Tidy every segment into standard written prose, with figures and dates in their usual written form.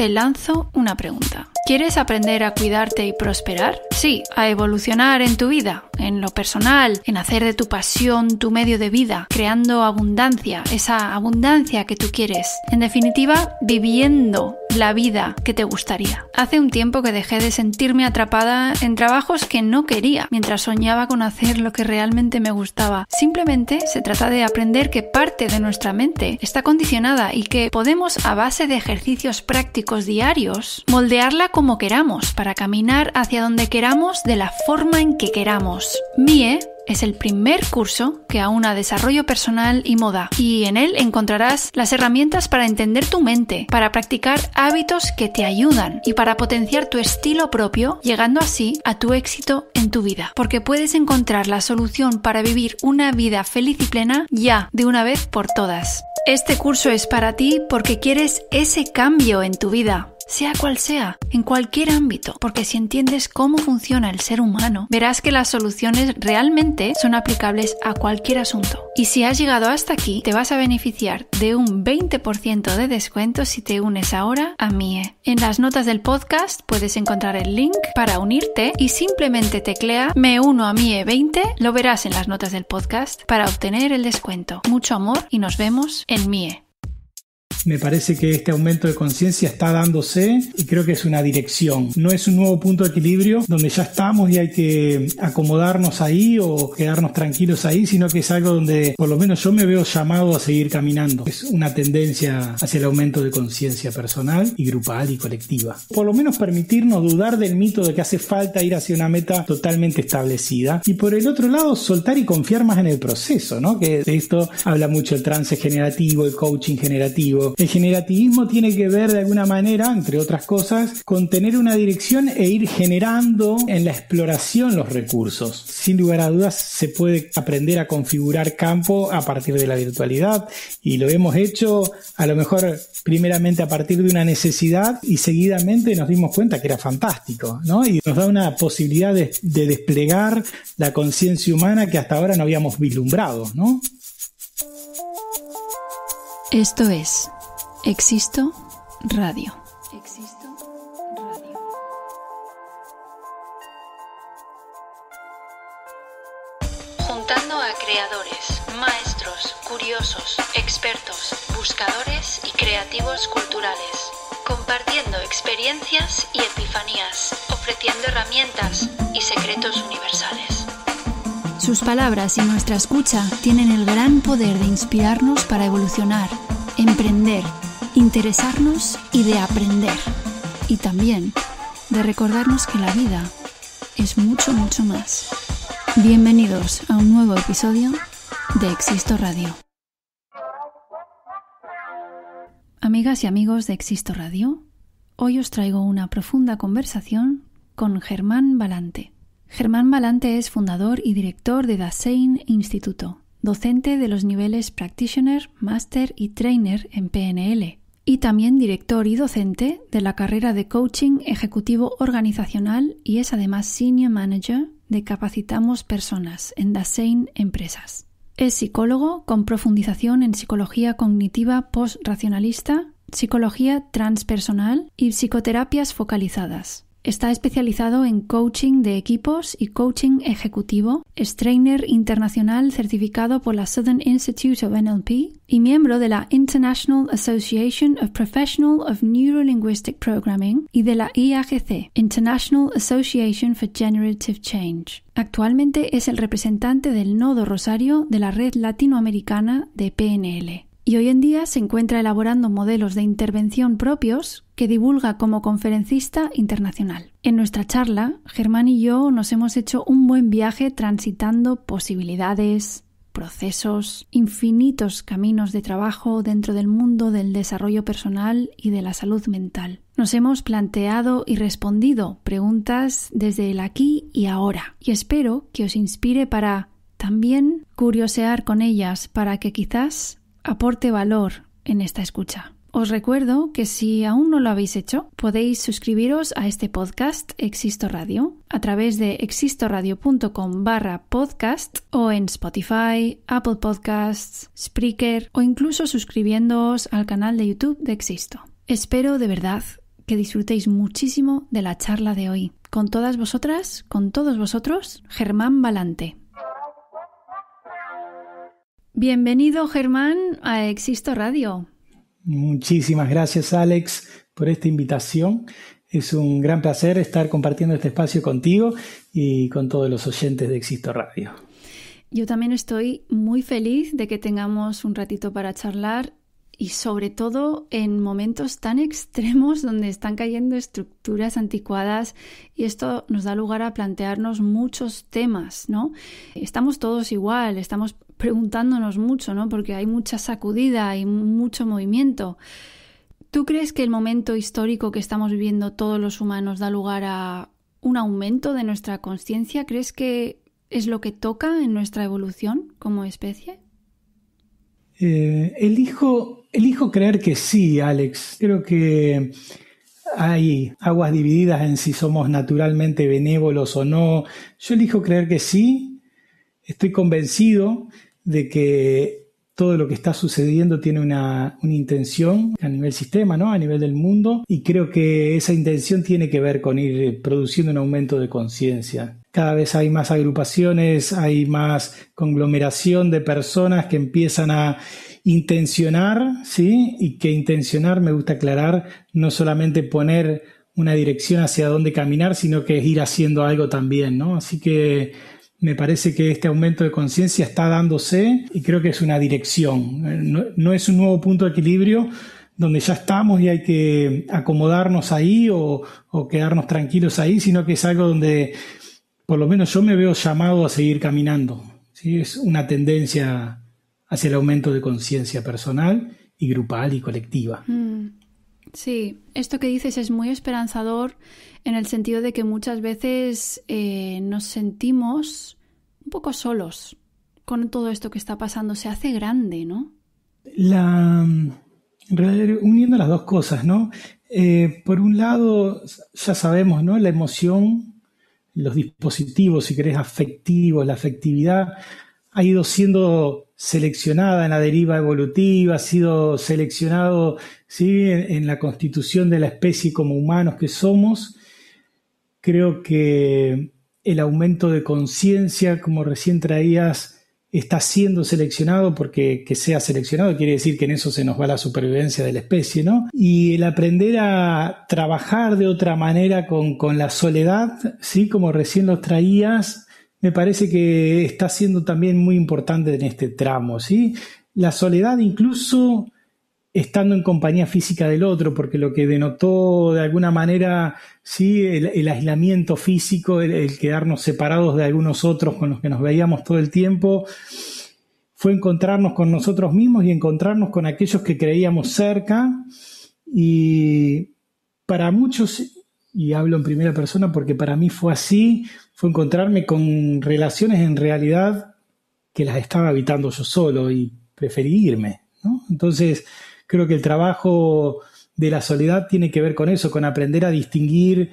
te lanzo una pregunta. ¿Quieres aprender a cuidarte y prosperar? Sí, a evolucionar en tu vida, en lo personal, en hacer de tu pasión tu medio de vida, creando abundancia, esa abundancia que tú quieres. En definitiva, viviendo la vida que te gustaría. Hace un tiempo que dejé de sentirme atrapada en trabajos que no quería, mientras soñaba con hacer lo que realmente me gustaba. Simplemente se trata de aprender que parte de nuestra mente está condicionada y que podemos, a base de ejercicios prácticos diarios, moldearla como queramos, para caminar hacia donde queramos de la forma en que queramos. MIE es el primer curso que aúna desarrollo personal y moda, y en él encontrarás las herramientas para entender tu mente, para practicar hábitos que te ayudan y para potenciar tu estilo propio, llegando así a tu éxito en tu vida. Porque puedes encontrar la solución para vivir una vida feliz y plena ya, de una vez por todas. Este curso es para ti porque quieres ese cambio en tu vida, sea cual sea, en cualquier ámbito, porque si entiendes cómo funciona el ser humano, verás que las soluciones realmente son aplicables a cualquier asunto. Y si has llegado hasta aquí, te vas a beneficiar de un 20% de descuento si te unes ahora a MIE. En las notas del podcast puedes encontrar el link para unirte y simplemente teclea Me uno a MIE 20, lo verás en las notas del podcast para obtener el descuento. Mucho amor y nos vemos en MIE. Me parece que este aumento de conciencia está dándose y creo que es una dirección. No es un nuevo punto de equilibrio donde ya estamos y hay que acomodarnos ahí o quedarnos tranquilos ahí, sino que es algo donde por lo menos yo me veo llamado a seguir caminando. Es una tendencia hacia el aumento de conciencia personal y grupal y colectiva. Por lo menos permitirnos dudar del mito de que hace falta ir hacia una meta totalmente establecida. Y por el otro lado, soltar y confiar más en el proceso, ¿no? Que de esto habla mucho el trance generativo, el coaching generativo. El generativismo tiene que ver de alguna manera, entre otras cosas, con tener una dirección e ir generando en la exploración los recursos. Sin lugar a dudas se puede aprender a configurar campo a partir de la virtualidad y lo hemos hecho a lo mejor primeramente a partir de una necesidad y seguidamente nos dimos cuenta que era fantástico, ¿no? Y nos da una posibilidad de desplegar la conciencia humana que hasta ahora no habíamos vislumbrado, ¿no? Esto es Existo Radio. Juntando a creadores, maestros, curiosos, expertos, buscadores y creativos culturales, compartiendo experiencias y epifanías, ofreciendo herramientas y secretos universales. Sus palabras y nuestra escucha tienen el gran poder de inspirarnos para evolucionar, emprender, interesarnos y de aprender. Y también de recordarnos que la vida es mucho, mucho más. Bienvenidos a un nuevo episodio de Existo Radio. Amigas y amigos de Existo Radio, hoy os traigo una profunda conversación con Germán Balante. Germán Balante es fundador y director de Dasein Instituto, docente de los niveles Practitioner, Master y Trainer en PNL, y también director y docente de la carrera de Coaching Ejecutivo Organizacional y es además Senior Manager de Capacitamos Personas en Dasein Empresas. Es psicólogo con profundización en psicología cognitiva post-racionalista, psicología transpersonal y psicoterapias focalizadas. Está especializado en coaching de equipos y coaching ejecutivo, es trainer internacional certificado por la Southern Institute of NLP y miembro de la International Association of Professionals of Neuro-Linguistic Programming y de la IAGC, International Association for Generative Change. Actualmente es el representante del Nodo Rosario de la Red Latinoamericana de PNL. Y hoy en día se encuentra elaborando modelos de intervención propios que divulga como conferencista internacional. En nuestra charla, Germán y yo nos hemos hecho un buen viaje transitando posibilidades, procesos, infinitos caminos de trabajo dentro del mundo del desarrollo personal y de la salud mental. Nos hemos planteado y respondido preguntas desde el aquí y ahora y espero que os inspire para también curiosear con ellas para que quizás aporte valor en esta escucha. Os recuerdo que si aún no lo habéis hecho, podéis suscribiros a este podcast Existo Radio a través de existoradio.com/podcast o en Spotify, Apple Podcasts, Spreaker o incluso suscribiéndoos al canal de YouTube de Existo. Espero de verdad que disfrutéis muchísimo de la charla de hoy. Con todas vosotras, con todos vosotros, Germán Balante. Bienvenido, Germán, a Existo Radio. Muchísimas gracias, Alex, por esta invitación. Es un gran placer estar compartiendo este espacio contigo y con todos los oyentes de Existo Radio. Yo también estoy muy feliz de que tengamos un ratito para charlar y sobre todo en momentos tan extremos donde están cayendo estructuras anticuadas y esto nos da lugar a plantearnos muchos temas, ¿no? Estamos todos igual, estamos preguntándonos mucho, ¿no? Porque hay mucha sacudida y mucho movimiento. ¿Tú crees que el momento histórico que estamos viviendo todos los humanos da lugar a un aumento de nuestra consciencia? ¿Crees que es lo que toca en nuestra evolución como especie? Elijo creer que sí, Alex. Creo que hay aguas divididas en si somos naturalmente benévolos o no. Yo elijo creer que sí. Estoy convencido de que todo lo que está sucediendo tiene una intención a nivel sistema, ¿no? A nivel del mundo, y creo que esa intención tiene que ver con ir produciendo un aumento de conciencia. Cada vez hay más agrupaciones, hay más conglomeración de personas que empiezan a intencionar, ¿sí? Y que intencionar, me gusta aclarar, no solamente poner una dirección hacia dónde caminar, sino que es ir haciendo algo también, ¿no? Así que me parece que este aumento de conciencia está dándose y creo que es una dirección. No es un nuevo punto de equilibrio donde ya estamos y hay que acomodarnos ahí o quedarnos tranquilos ahí, sino que es algo donde por lo menos yo me veo llamado a seguir caminando, ¿sí? Es una tendencia hacia el aumento de conciencia personal y grupal y colectiva. Sí, esto que dices es muy esperanzador en el sentido de que muchas veces nos sentimos un poco solos con todo esto que está pasando. Se hace grande, ¿no? Uniendo las dos cosas, ¿no? Por un lado, ya sabemos, ¿no? La emoción, los dispositivos, si querés, afectivos, la afectividad ha ido siendo seleccionada en la deriva evolutiva, ha sido seleccionado, ¿sí? en la constitución de la especie como humanos que somos. Creo que el aumento de conciencia, como recién traías, está siendo seleccionado porque que sea seleccionado quiere decir que en eso se nos va la supervivencia de la especie, ¿no? Y el aprender a trabajar de otra manera con la soledad, ¿sí? Como recién los traías, me parece que está siendo también muy importante en este tramo, ¿sí? La soledad incluso estando en compañía física del otro, porque lo que denotó de alguna manera, ¿sí? el aislamiento físico, el quedarnos separados de algunos otros con los que nos veíamos todo el tiempo, fue encontrarnos con nosotros mismos y encontrarnos con aquellos que creíamos cerca. Y para muchos, y hablo en primera persona porque para mí fue así, fue encontrarme con relaciones en realidad que las estaba habitando yo solo y preferí irme, ¿no? Entonces, creo que el trabajo de la soledad tiene que ver con eso, con aprender a distinguir,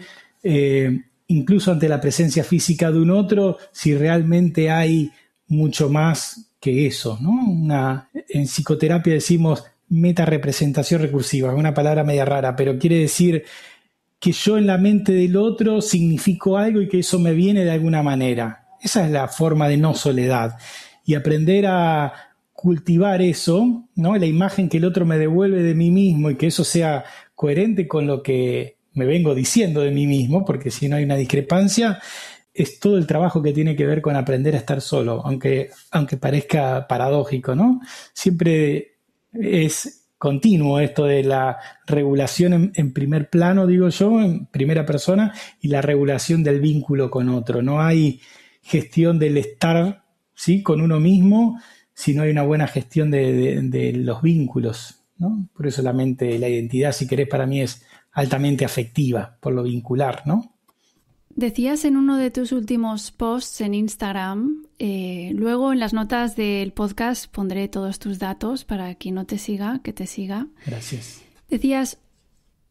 incluso ante la presencia física de un otro, si realmente hay mucho más que eso, ¿no? En psicoterapia decimos metarepresentación recursiva, es una palabra media rara, pero quiere decir que yo en la mente del otro significo algo y que eso me viene de alguna manera. Esa es la forma de no soledad. Y aprender a cultivar eso, ¿no? La imagen que el otro me devuelve de mí mismo y que eso sea coherente con lo que me vengo diciendo de mí mismo, porque si no hay una discrepancia, es todo el trabajo que tiene que ver con aprender a estar solo, aunque parezca paradójico, ¿no? Siempre es continuo esto de la regulación en primer plano, digo yo, en primera persona, y la regulación del vínculo con otro. No hay gestión del estar, ¿sí? Con uno mismo, si no hay una buena gestión de los vínculos, ¿no? Por eso la mente, la identidad, si querés, para mí es altamente afectiva, por lo vincular, ¿no? Decías en uno de tus últimos posts en Instagram, luego en las notas del podcast pondré todos tus datos para quien no te siga, que te siga. Gracias. Decías,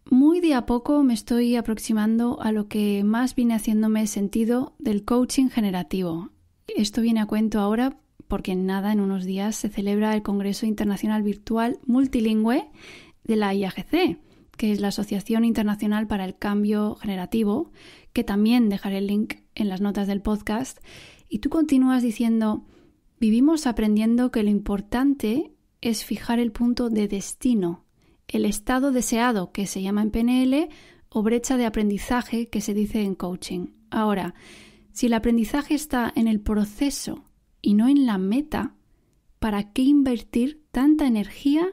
muy de a poco me estoy aproximando a lo que más viene haciéndome sentido del coaching generativo. Esto viene a cuento ahora porque en unos días se celebra el Congreso Internacional Virtual Multilingüe de la IAGC, que es la Asociación Internacional para el Cambio Generativo, que también dejaré el link en las notas del podcast. Y tú continúas diciendo: vivimos aprendiendo que lo importante es fijar el punto de destino, el estado deseado, que se llama en PNL, o brecha de aprendizaje, que se dice en coaching. Ahora, si el aprendizaje está en el proceso y no en la meta, ¿para qué invertir tanta energía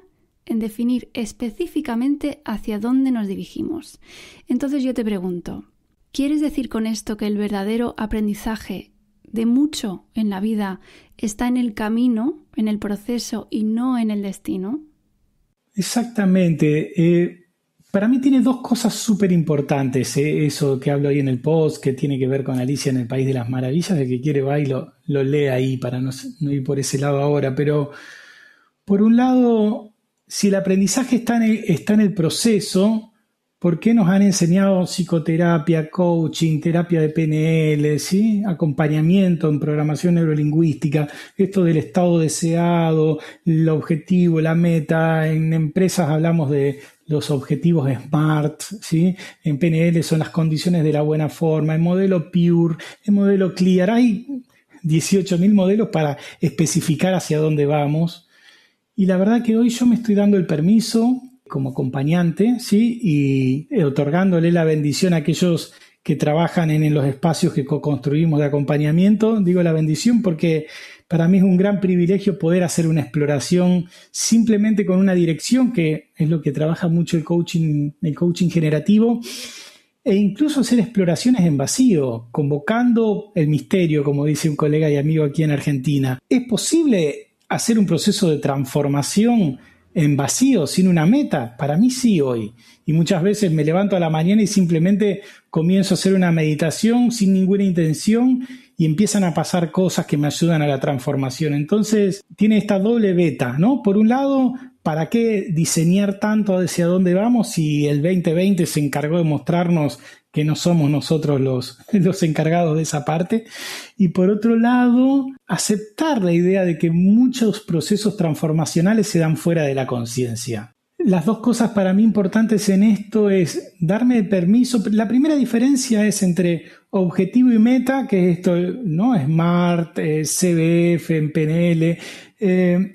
en definir específicamente hacia dónde nos dirigimos? Entonces yo te pregunto, ¿quieres decir con esto que el verdadero aprendizaje de mucho en la vida está en el camino, en el proceso y no en el destino? Exactamente. Para mí tiene dos cosas súper importantes, eso que hablo ahí en el post, que tiene que ver con Alicia en el País de las Maravillas. El que quiere va y lo lee ahí para no ir por ese lado ahora. Pero por un lado, si el aprendizaje está en el proceso, ¿por qué nos han enseñado psicoterapia, coaching, terapia de PNL, ¿sí? Acompañamiento en programación neurolingüística, esto del estado deseado, el objetivo, la meta? En empresas hablamos de los objetivos SMART, ¿sí? En PNL son las condiciones de la buena forma, en modelo PURE, en modelo CLEAR. Hay 18.000 modelos para especificar hacia dónde vamos. Y la verdad que hoy yo me estoy dando el permiso como acompañante, ¿sí? Y otorgándole la bendición a aquellos que trabajan en los espacios que co-construimos de acompañamiento. Digo la bendición porque para mí es un gran privilegio poder hacer una exploración simplemente con una dirección, que es lo que trabaja mucho el coaching generativo, e incluso hacer exploraciones en vacío, convocando el misterio, como dice un colega y amigo aquí en Argentina. ¿Es posible hacer un proceso de transformación en vacío, sin una meta? Para mí sí hoy. Y muchas veces me levanto a la mañana y simplemente comienzo a hacer una meditación sin ninguna intención y empiezan a pasar cosas que me ayudan a la transformación. Entonces tiene esta doble beta, ¿no? Por un lado, ¿para qué diseñar tanto hacia dónde vamos si el 2020 se encargó de mostrarnos que no somos nosotros los encargados de esa parte? Y por otro lado, aceptar la idea de que muchos procesos transformacionales se dan fuera de la conciencia. Las dos cosas para mí importantes en esto es darme el permiso. La primera diferencia es entre objetivo y meta, que es esto, ¿no? SMART, CBF, en PNL,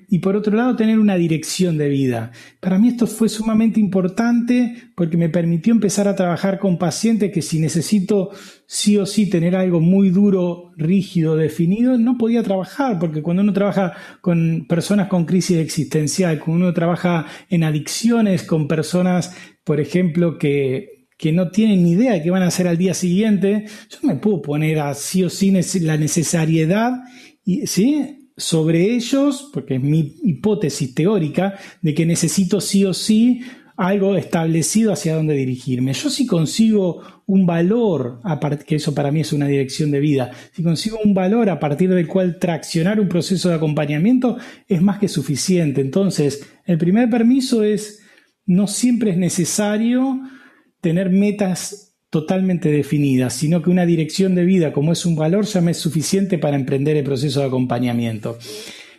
y por otro lado tener una dirección de vida. Para mí esto fue sumamente importante porque me permitió empezar a trabajar con pacientes que si necesito sí o sí tener algo muy duro, rígido, definido, no podía trabajar, porque cuando uno trabaja con personas con crisis existencial, cuando uno trabaja en adicciones con personas, por ejemplo, que no tienen ni idea de qué van a hacer al día siguiente, yo me puedo poner a sí o sí la necesariedad, ¿sí?, sobre ellos, porque es mi hipótesis teórica, de que necesito sí o sí algo establecido hacia dónde dirigirme. Yo si consigo un valor, que eso para mí es una dirección de vida, si consigo un valor a partir del cual traccionar un proceso de acompañamiento, es más que suficiente. Entonces, el primer permiso es: no siempre es necesario tener metas totalmente definidas, sino que una dirección de vida, como es un valor, ya me es suficiente para emprender el proceso de acompañamiento.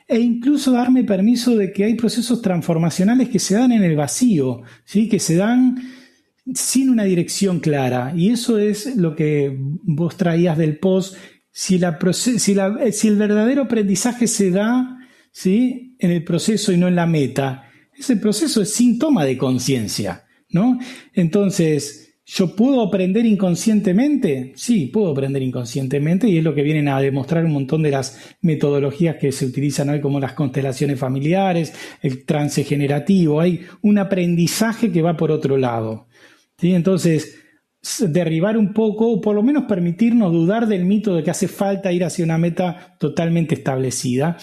E incluso darme permiso de que hay procesos transformacionales que se dan en el vacío, ¿sí?, que se dan sin una dirección clara. Y eso es lo que vos traías del post. Si el verdadero aprendizaje se da, ¿sí?, en el proceso y no en la meta, ese proceso es sin toma de conciencia, ¿no? Entonces, ¿yo puedo aprender inconscientemente? Sí, puedo aprender inconscientemente, y es lo que vienen a demostrar un montón de las metodologías que se utilizan hoy, como las constelaciones familiares, el trance generativo. Hay un aprendizaje que va por otro lado, ¿sí? Entonces, derribar un poco, o por lo menos permitirnos dudar del mito de que hace falta ir hacia una meta totalmente establecida.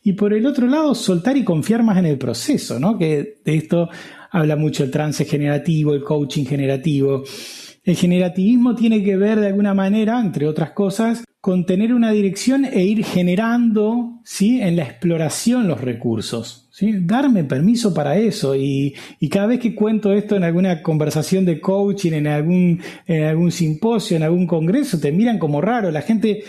Y por el otro lado, soltar y confiar más en el proceso, ¿no? Que de esto habla mucho el trance generativo, el coaching generativo. El generativismo tiene que ver de alguna manera, entre otras cosas, con tener una dirección e ir generando, ¿sí?, en la exploración los recursos, ¿sí? Darme permiso para eso, y cada vez que cuento esto en alguna conversación de coaching, en algún simposio, en algún congreso, te miran como raro. La gente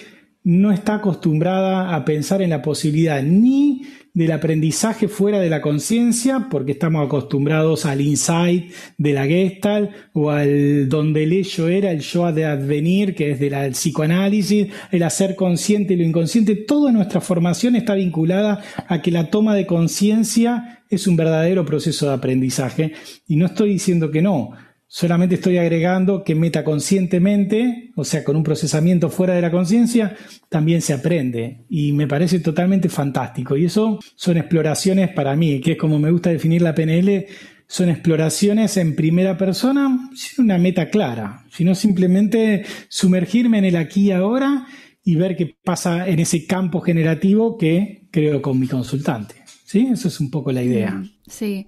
no está acostumbrada a pensar en la posibilidad ni del aprendizaje fuera de la conciencia, porque estamos acostumbrados al insight de la Gestalt o al donde el yo era, el yo de advenir, que es del psicoanálisis, el hacer consciente y lo inconsciente. Toda nuestra formación está vinculada a que la toma de conciencia es un verdadero proceso de aprendizaje, y no estoy diciendo que no. Solamente estoy agregando que metaconscientemente, o sea, con un procesamiento fuera de la conciencia, también se aprende. Y me parece totalmente fantástico. Y eso son exploraciones para mí, que es como me gusta definir la PNL, son exploraciones en primera persona sin una meta clara, sino simplemente sumergirme en el aquí y ahora y ver qué pasa en ese campo generativo que creo con mi consultante. ¿Sí? Eso es un poco la idea. Sí.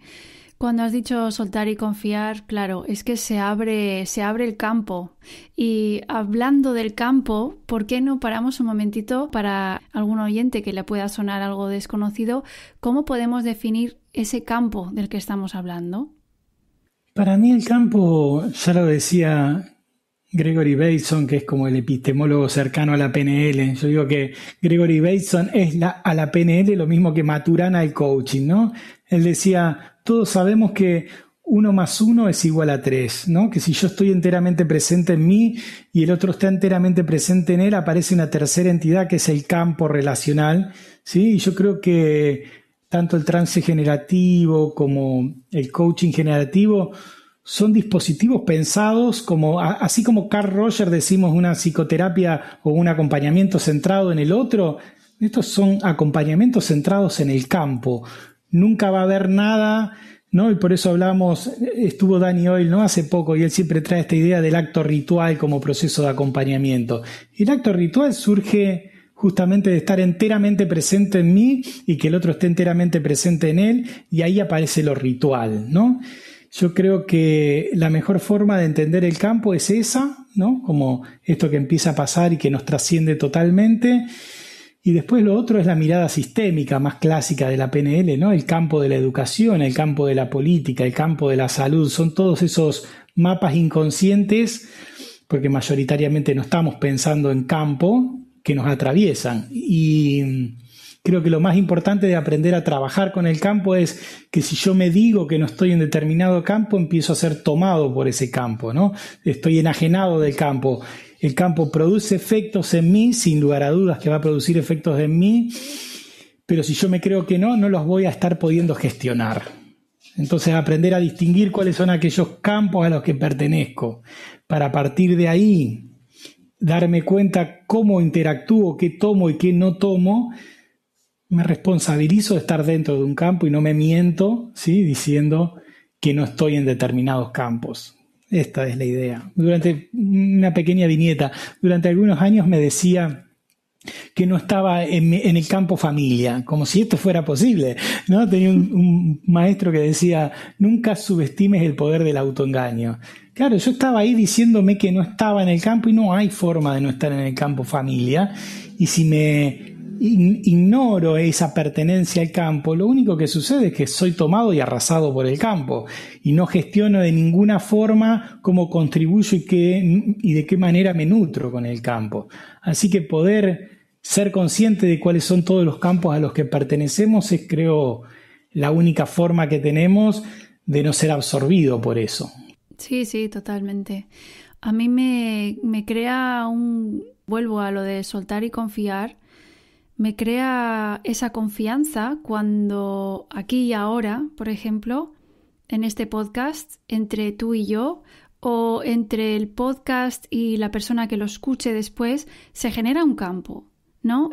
Cuando has dicho soltar y confiar, claro, es que se abre el campo. Y hablando del campo, ¿por qué no paramos un momentito para algún oyente que le pueda sonar algo desconocido? ¿Cómo podemos definir ese campo del que estamos hablando? Para mí el campo, ya lo decía Gregory Bateson, que es como el epistemólogo cercano a la PNL. Yo digo que Gregory Bateson es a la PNL lo mismo que Maturana al coaching, ¿no? Él decía, todos sabemos que 1 más 1 es igual a 3, ¿no? Que si yo estoy enteramente presente en mí y el otro está enteramente presente en él, aparece una tercera entidad que es el campo relacional, ¿sí? Y yo creo que tanto el trance generativo como el coaching generativo son dispositivos pensados como, así como Carl Rogers decimos una psicoterapia o un acompañamiento centrado en el otro, estos son acompañamientos centrados en el campo. Nunca va a haber nada, ¿no? Y por eso hablamos, estuvo Danny Oil, ¿no? Hace poco, y él siempre trae esta idea del acto ritual como proceso de acompañamiento. Y el acto ritual surge justamente de estar enteramente presente en mí y que el otro esté enteramente presente en él, y ahí aparece lo ritual, ¿no? Yo creo que la mejor forma de entender el campo es esa, ¿no? Como esto que empieza a pasar y que nos trasciende totalmente. Y después lo otro es la mirada sistémica más clásica de la PNL, ¿no? El campo de la educación, el campo de la política, el campo de la salud. Son todos esos mapas inconscientes, porque mayoritariamente no estamos pensando en campo, que nos atraviesan. Y creo que lo más importante de aprender a trabajar con el campo es que si yo me digo que no estoy en determinado campo, empiezo a ser tomado por ese campo, ¿no? Estoy enajenado del campo. El campo produce efectos en mí, sin lugar a dudas que va a producir efectos en mí, pero si yo me creo que no los voy a estar pudiendo gestionar. Entonces aprender a distinguir cuáles son aquellos campos a los que pertenezco, para a partir de ahí darme cuenta cómo interactúo, qué tomo y qué no tomo, me responsabilizo de estar dentro de un campo y no me miento, ¿sí? Diciendo que no estoy en determinados campos. Esta es la idea. Durante una pequeña viñeta, durante algunos años me decía que no estaba en el campo familia, como si esto fuera posible, ¿no? Tenía un maestro que decía, nunca subestimes el poder del autoengaño. Claro, yo estaba ahí diciéndome que no estaba en el campo y no hay forma de no estar en el campo familia. Y si me ignoro esa pertenencia al campo, lo único que sucede es que soy tomado y arrasado por el campo y no gestiono de ninguna forma cómo contribuyo y de qué manera me nutro con el campo. Así que poder ser consciente de cuáles son todos los campos a los que pertenecemos es, creo, la única forma que tenemos de no ser absorbido por eso. Sí, totalmente. A mí me crea vuelvo a lo de soltar y confiar. Me crea esa confianza cuando aquí y ahora, por ejemplo, en este podcast, entre tú y yo, o entre el podcast y la persona que lo escuche después, se genera un campo, ¿no?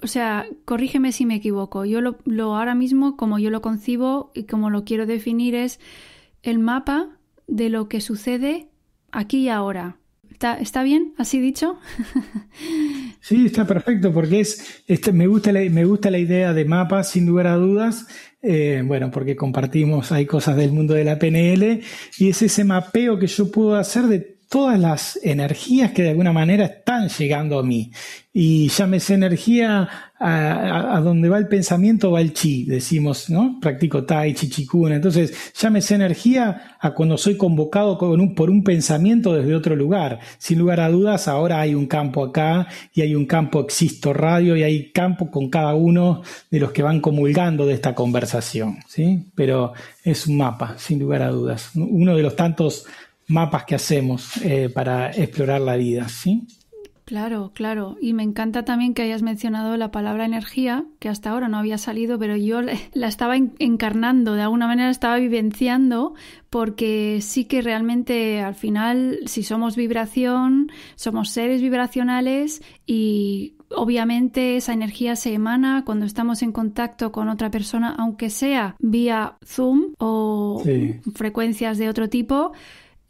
O sea, corrígeme si me equivoco. Yo lo ahora mismo, como yo lo concibo y como lo quiero definir, es el mapa de lo que sucede aquí y ahora. ¿Está bien? ¿Así dicho? Sí, está perfecto porque me gusta la idea de mapa, sin lugar a dudas. Bueno, porque hay cosas del mundo de la PNL y es ese mapeo que yo puedo hacer de todas las energías que de alguna manera están llegando a mí. Y llámese energía, a donde va el pensamiento va el chi, decimos, ¿no? Practico tai chi, chikun. Entonces, llámese energía a cuando soy convocado por un pensamiento desde otro lugar. Sin lugar a dudas, ahora hay un campo acá y hay un campo Existo Radio y hay campo con cada uno de los que van comulgando de esta conversación, ¿sí? Pero es un mapa, sin lugar a dudas. Uno de los tantos mapas que hacemos para explorar la vida, ¿sí? Claro, claro. Y me encanta también que hayas mencionado la palabra energía, que hasta ahora no había salido, pero yo la estaba encarnando, de alguna manera estaba vivenciando, porque sí que realmente al final, si somos vibración, somos seres vibracionales y obviamente esa energía se emana cuando estamos en contacto con otra persona, aunque sea vía Zoom o frecuencias de otro tipo,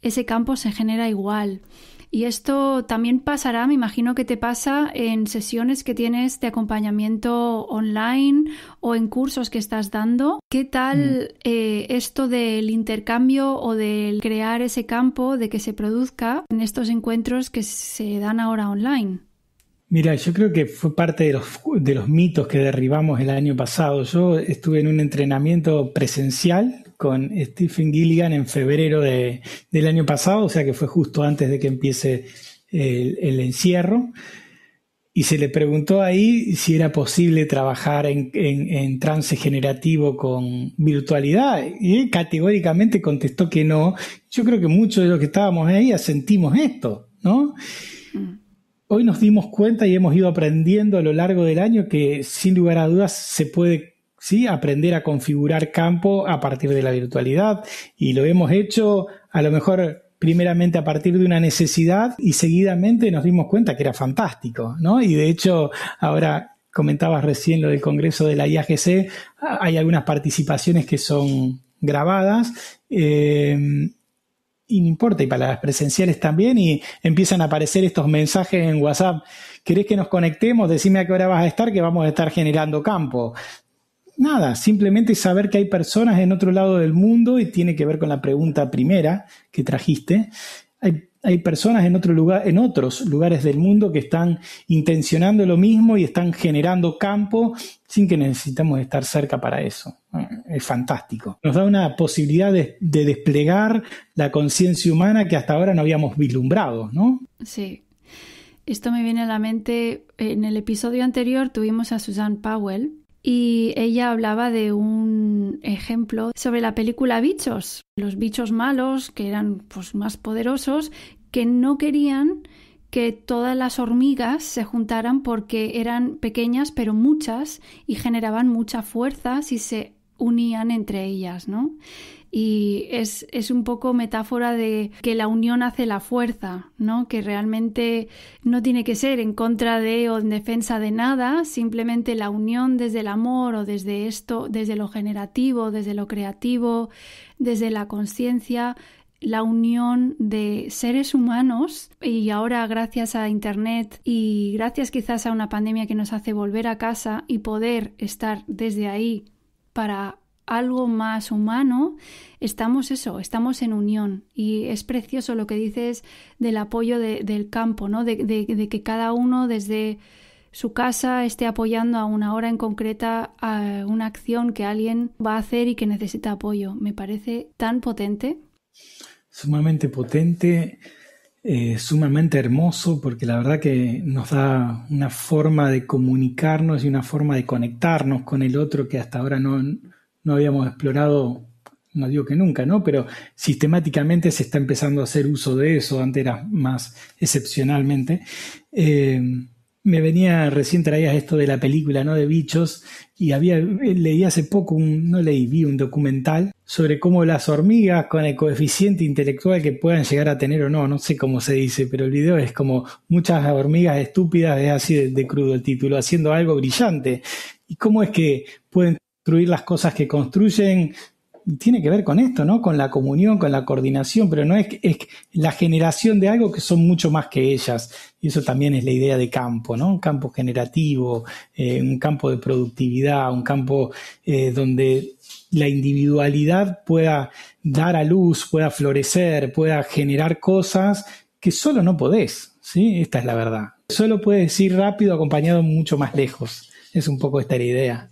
ese campo se genera igual. Y esto también pasará, me imagino que te pasa en sesiones que tienes de acompañamiento online o en cursos que estás dando. ¿Qué tal esto del intercambio o del crear ese campo, de que se produzca en estos encuentros que se dan ahora online? Mira, yo creo que fue parte de los mitos que derribamos el año pasado. Yo estuve en un entrenamiento presencial con Stephen Gilligan en febrero del año pasado, o sea que fue justo antes de que empiece el encierro, y se le preguntó ahí si era posible trabajar en trance generativo con virtualidad, y él categóricamente contestó que no. Yo creo que muchos de los que estábamos ahí asentimos esto, ¿no? Hoy nos dimos cuenta y hemos ido aprendiendo a lo largo del año que sin lugar a dudas se puede aprender a configurar campo a partir de la virtualidad, y lo hemos hecho a lo mejor primeramente a partir de una necesidad y seguidamente nos dimos cuenta que era fantástico, ¿no? Y de hecho ahora comentabas recién lo del congreso de la IAGC, hay algunas participaciones que son grabadas, y no importa, y para las presenciales también, y empiezan a aparecer estos mensajes en WhatsApp: ¿querés que nos conectemos? Decime a qué hora vas a estar, que vamos a estar generando campo. Nada, simplemente saber que hay personas en otro lado del mundo, y tiene que ver con la pregunta primera que trajiste. Hay personas en otros lugares del mundo que están intencionando lo mismo y están generando campo sin que necesitemos estar cerca para eso. Es fantástico. Nos da una posibilidad de desplegar la conciencia humana que hasta ahora no habíamos vislumbrado, ¿no? Sí. Esto me viene a la mente. En el episodio anterior tuvimos a Suzanne Powell y ella hablaba de un ejemplo sobre la película Bichos. Los bichos malos, que eran pues más poderosos, que no querían que todas las hormigas se juntaran porque eran pequeñas pero muchas y generaban mucha fuerza si se unían entre ellas, ¿no? Y es un poco metáfora de que la unión hace la fuerza, ¿no? Que realmente no tiene que ser en contra de o en defensa de nada, simplemente la unión desde el amor o desde esto, desde lo generativo, desde lo creativo, desde la conciencia, la unión de seres humanos. Y ahora, gracias a Internet y gracias quizás a una pandemia que nos hace volver a casa y poder estar desde ahí para algo más humano, estamos en unión. Y es precioso lo que dices del apoyo del campo, ¿no? De que cada uno desde su casa esté apoyando a una hora en concreta a una acción que alguien va a hacer y que necesita apoyo. Me parece tan potente. Sumamente potente, sumamente hermoso, porque la verdad que nos da una forma de comunicarnos y una forma de conectarnos con el otro que hasta ahora no habíamos explorado, no digo que nunca, ¿no? Pero sistemáticamente se está empezando a hacer uso de eso, antes era más excepcionalmente. Me venía, recién traías esto de la película, ¿no? De Bichos, y leí hace poco, vi un documental sobre cómo las hormigas con el coeficiente intelectual que puedan llegar a tener o no sé cómo se dice, pero el video es como muchas hormigas estúpidas, es así de crudo el título, haciendo algo brillante. Y cómo es que pueden construir las cosas que construyen. Tiene que ver con esto, ¿no? Con la comunión, con la coordinación, pero no es la generación de algo que son mucho más que ellas. Y eso también es la idea de campo, ¿no? Un campo generativo, un campo de productividad, un campo donde la individualidad pueda dar a luz, pueda florecer, pueda generar cosas que solo no podés, ¿sí? Esta es la verdad. Solo puedes ir rápido acompañado mucho más lejos. Es un poco esta la idea.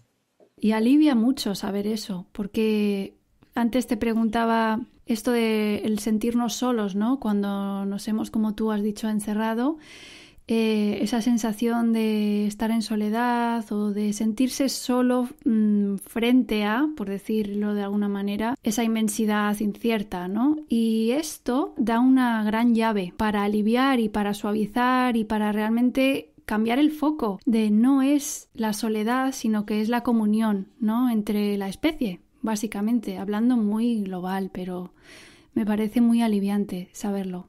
Y alivia mucho saber eso, porque antes te preguntaba esto de el sentirnos solos, ¿no? Cuando nos hemos, como tú has dicho, encerrado, esa sensación de estar en soledad o de sentirse solo frente a, por decirlo de alguna manera, esa inmensidad incierta, ¿no? Y esto da una gran llave para aliviar y para suavizar y para realmente cambiar el foco de no es la soledad, sino que es la comunión, ¿no? Entre la especie, básicamente, hablando muy global, pero me parece muy aliviante saberlo.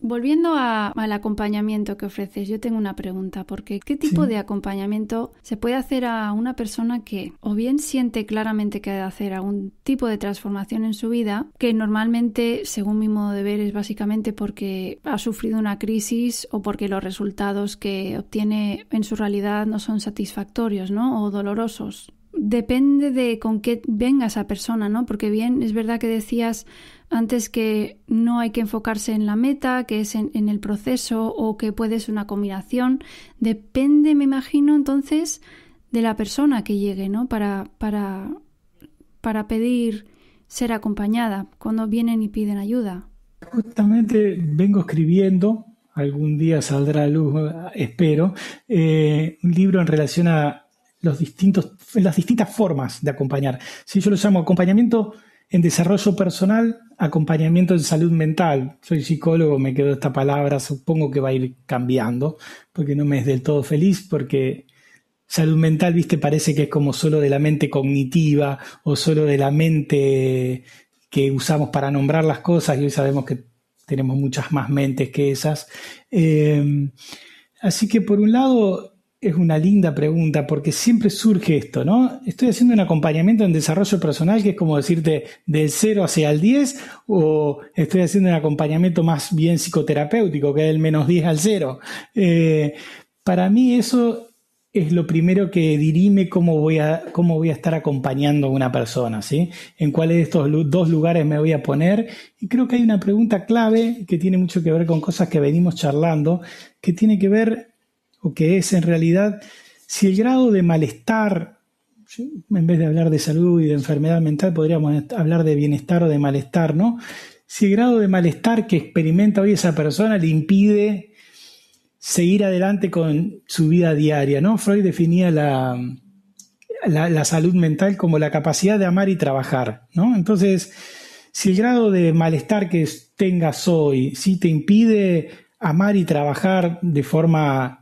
Volviendo al acompañamiento que ofreces, yo tengo una pregunta, porque ¿qué tipo de acompañamiento se puede hacer a una persona que o bien siente claramente que ha de hacer algún tipo de transformación en su vida, que normalmente, según mi modo de ver, es básicamente porque ha sufrido una crisis o porque los resultados que obtiene en su realidad no son satisfactorios, ¿no? O dolorosos? Depende de con qué venga esa persona, ¿no? Porque bien, es verdad que decías antes que no hay que enfocarse en la meta, que es en el proceso o que puede ser una combinación. Depende, me imagino, entonces, de la persona que llegue, ¿no? Para pedir ser acompañada cuando vienen y piden ayuda. Justamente vengo escribiendo, algún día saldrá a luz, espero, un libro en relación a las distintas formas de acompañar. Si yo lo llamo acompañamiento en desarrollo personal, acompañamiento en salud mental. Soy psicólogo, me quedo esta palabra, supongo que va a ir cambiando, porque no me es del todo feliz, porque salud mental, viste, parece que es como solo de la mente cognitiva o solo de la mente que usamos para nombrar las cosas, y hoy sabemos que tenemos muchas más mentes que esas. Así que por un lado es una linda pregunta, porque siempre surge esto, ¿no? Estoy haciendo un acompañamiento en desarrollo personal, que es como decirte del 0 hacia el 10, o estoy haciendo un acompañamiento más bien psicoterapéutico, que es del -10 al 0. Para mí eso es lo primero que dirime cómo voy a estar acompañando a una persona, ¿sí? En cuáles de estos dos lugares me voy a poner. Y creo que hay una pregunta clave que tiene mucho que ver con cosas que venimos charlando, que tiene que ver, o que es en realidad, si el grado de malestar, en vez de hablar de salud y de enfermedad mental, podríamos hablar de bienestar o de malestar, ¿no? Si el grado de malestar que experimenta hoy esa persona le impide seguir adelante con su vida diaria, ¿no? Freud definía la salud mental como la capacidad de amar y trabajar, ¿no? Entonces, si el grado de malestar que tengas hoy, si te impide amar y trabajar de forma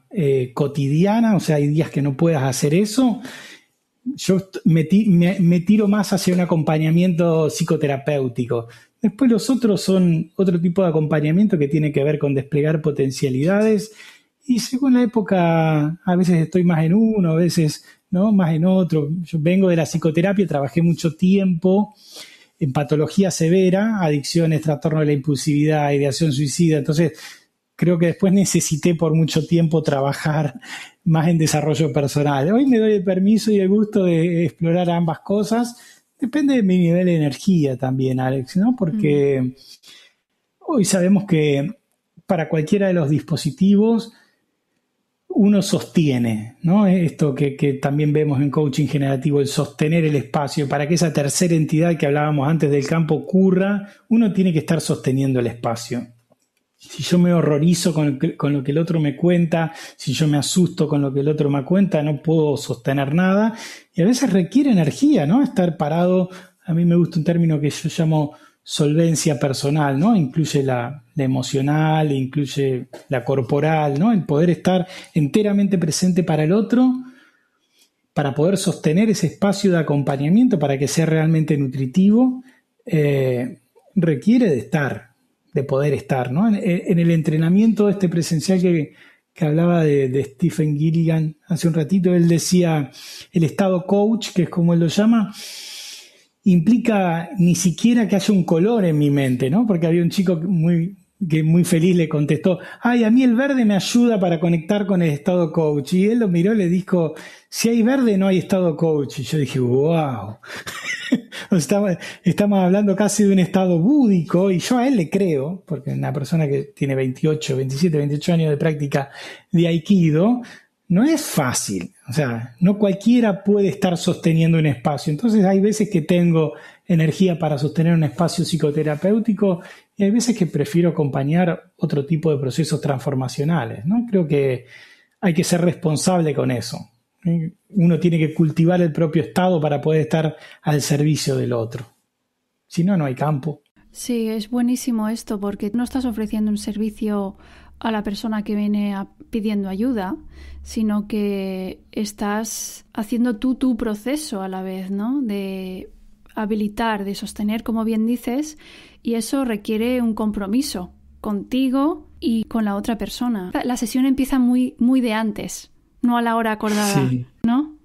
cotidiana, o sea, hay días que no puedas hacer eso, yo me tiro más hacia un acompañamiento psicoterapéutico. Después los otros son otro tipo de acompañamiento que tiene que ver con desplegar potencialidades, y según la época a veces estoy más en uno, a veces no, más en otro. Yo vengo de la psicoterapia, trabajé mucho tiempo en patología severa, adicciones, trastorno de la impulsividad, ideación suicida, entonces creo que después necesité por mucho tiempo trabajar más en desarrollo personal. Hoy me doy el permiso y el gusto de explorar ambas cosas. Depende de mi nivel de energía también, Alex, ¿no? Porque hoy sabemos que para cualquiera de los dispositivos uno sostiene, ¿no? Esto que también vemos en coaching generativo, el sostener el espacio. Para que esa tercera entidad que hablábamos antes del campo ocurra, uno tiene que estar sosteniendo el espacio. Si yo me horrorizo con lo que el otro me cuenta, si yo me asusto con lo que el otro me cuenta, no puedo sostener nada. Y a veces requiere energía, ¿no? Estar parado. A mí me gusta un término que yo llamo solvencia personal, ¿no? Incluye la emocional, incluye la corporal, ¿no? El poder estar enteramente presente para el otro, para poder sostener ese espacio de acompañamiento, para que sea realmente nutritivo, requiere de poder estar, ¿no? En el entrenamiento presencial que hablaba de Stephen Gilligan hace un ratito, él decía el estado coach, que es como él lo llama, implica ni siquiera que haya un color en mi mente, ¿no? Porque había un chico que muy feliz le contestó, ay, a mí el verde me ayuda para conectar con el estado coach. Y él lo miró y le dijo, si hay verde no hay estado coach. Y yo dije, wow. Estamos hablando casi de un estado búdico y yo a él le creo, porque una persona que tiene 28, 27, 28 años de práctica de Aikido, no es fácil. O sea, no cualquiera puede estar sosteniendo un espacio. Entonces hay veces que tengo energía para sostener un espacio psicoterapéutico y hay veces que prefiero acompañar otro tipo de procesos transformacionales, ¿no? Creo que hay que ser responsable con eso. Uno tiene que cultivar el propio estado para poder estar al servicio del otro. Si no, no hay campo. Sí, es buenísimo esto porque no estás ofreciendo un servicio a la persona que viene pidiendo ayuda, sino que estás haciendo tú tu proceso a la vez, ¿no? De habilitar, de sostener, como bien dices, y eso requiere un compromiso contigo y con la otra persona. La sesión empieza muy, muy de antes. No a la hora acordada, sí. ¿No?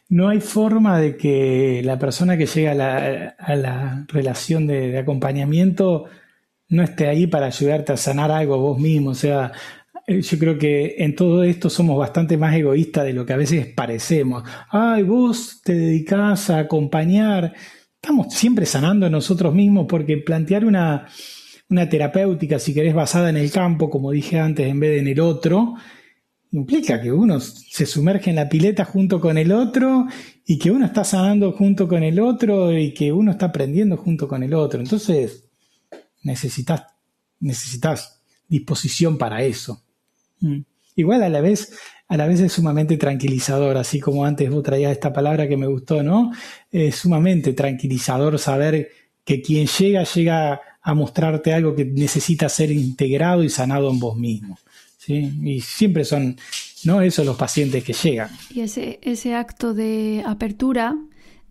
No hay forma de que la persona que llega a la relación de acompañamiento no esté ahí para ayudarte a sanar algo vos mismo. O sea, yo creo que en todo esto somos bastante más egoístas de lo que a veces parecemos. Ay, vos te dedicás a acompañar. Estamos siempre sanando nosotros mismos porque plantear una terapéutica, si querés, basada en el campo, como dije antes, en vez de en el otro, implica que uno se sumerge en la pileta junto con el otro y que uno está sanando junto con el otro y que uno está aprendiendo junto con el otro. Entonces necesitas disposición para eso. Igual a la vez es sumamente tranquilizador, así como antes vos traías esta palabra que me gustó, ¿no? Es sumamente tranquilizador saber que quien llega a mostrarte algo que necesita ser integrado y sanado en vos mismo. ¿Sí? Y siempre son, ¿no?, esos los pacientes que llegan. Y ese acto de apertura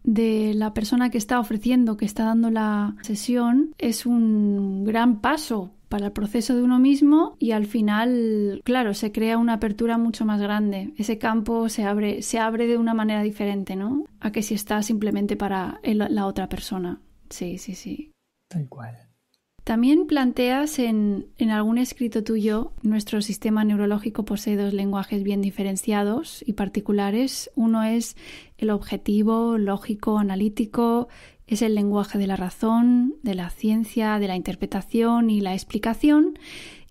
de la persona que está ofreciendo, que está dando la sesión, es un gran paso para el proceso de uno mismo y al final, claro, se crea una apertura mucho más grande. Ese campo se abre de una manera diferente, ¿no? A que si está simplemente para la otra persona. Sí. Tal cual. También planteas en algún escrito tuyo, nuestro sistema neurológico posee dos lenguajes bien diferenciados y particulares. Uno es el objetivo, lógico, analítico, es el lenguaje de la razón, de la ciencia, de la interpretación y la explicación.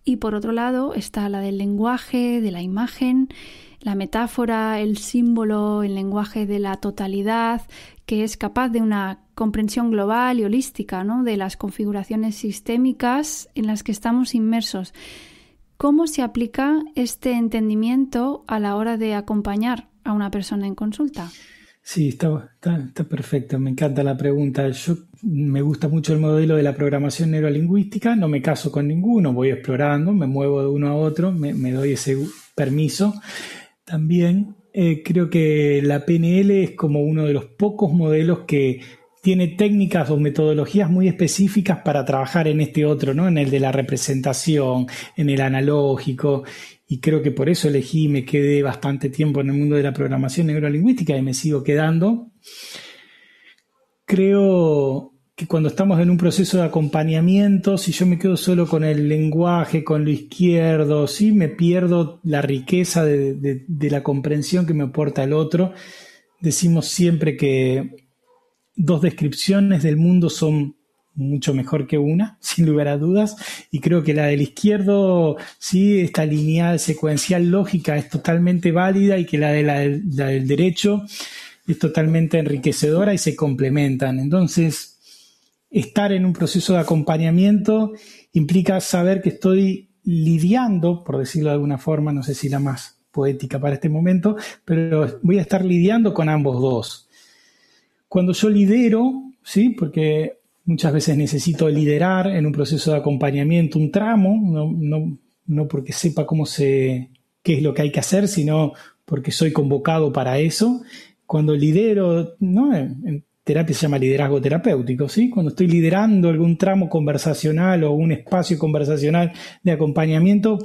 Y por otro lado está la del lenguaje, de la imagen, la metáfora, el símbolo, el lenguaje de la totalidad, que es capaz de una comprensión global y holística, ¿no?, de las configuraciones sistémicas en las que estamos inmersos. ¿Cómo se aplica este entendimiento a la hora de acompañar a una persona en consulta? Sí, está perfecto. Me encanta la pregunta. Me gusta mucho el modelo de la programación neurolingüística. No me caso con ninguno, voy explorando, me muevo de uno a otro, me doy ese permiso. También creo que la PNL es como uno de los pocos modelos que tiene técnicas o metodologías muy específicas para trabajar en este otro, ¿no? En el de la representación, en el analógico. Y creo que por eso elegí y me quedé bastante tiempo en el mundo de la programación neurolingüística y me sigo quedando. Creo que cuando estamos en un proceso de acompañamiento, si yo me quedo solo con el lenguaje, con lo izquierdo, sí, me pierdo la riqueza de la comprensión que me aporta el otro. Decimos siempre que dos descripciones del mundo son mucho mejor que una, sin lugar a dudas, y creo que la del izquierdo, sí, esta lineal, secuencial, lógica es totalmente válida y que la del derecho es totalmente enriquecedora y se complementan. Entonces, estar en un proceso de acompañamiento implica saber que estoy lidiando, por decirlo de alguna forma, no sé si la más poética para este momento, pero voy a estar lidiando con ambos dos. Cuando yo lidero, ¿sí?, porque muchas veces necesito liderar en un proceso de acompañamiento un tramo, no porque sepa qué es lo que hay que hacer, sino porque soy convocado para eso. Cuando lidero, ¿no?, en terapia se llama liderazgo terapéutico, ¿sí? Cuando estoy liderando algún tramo conversacional o un espacio conversacional de acompañamiento,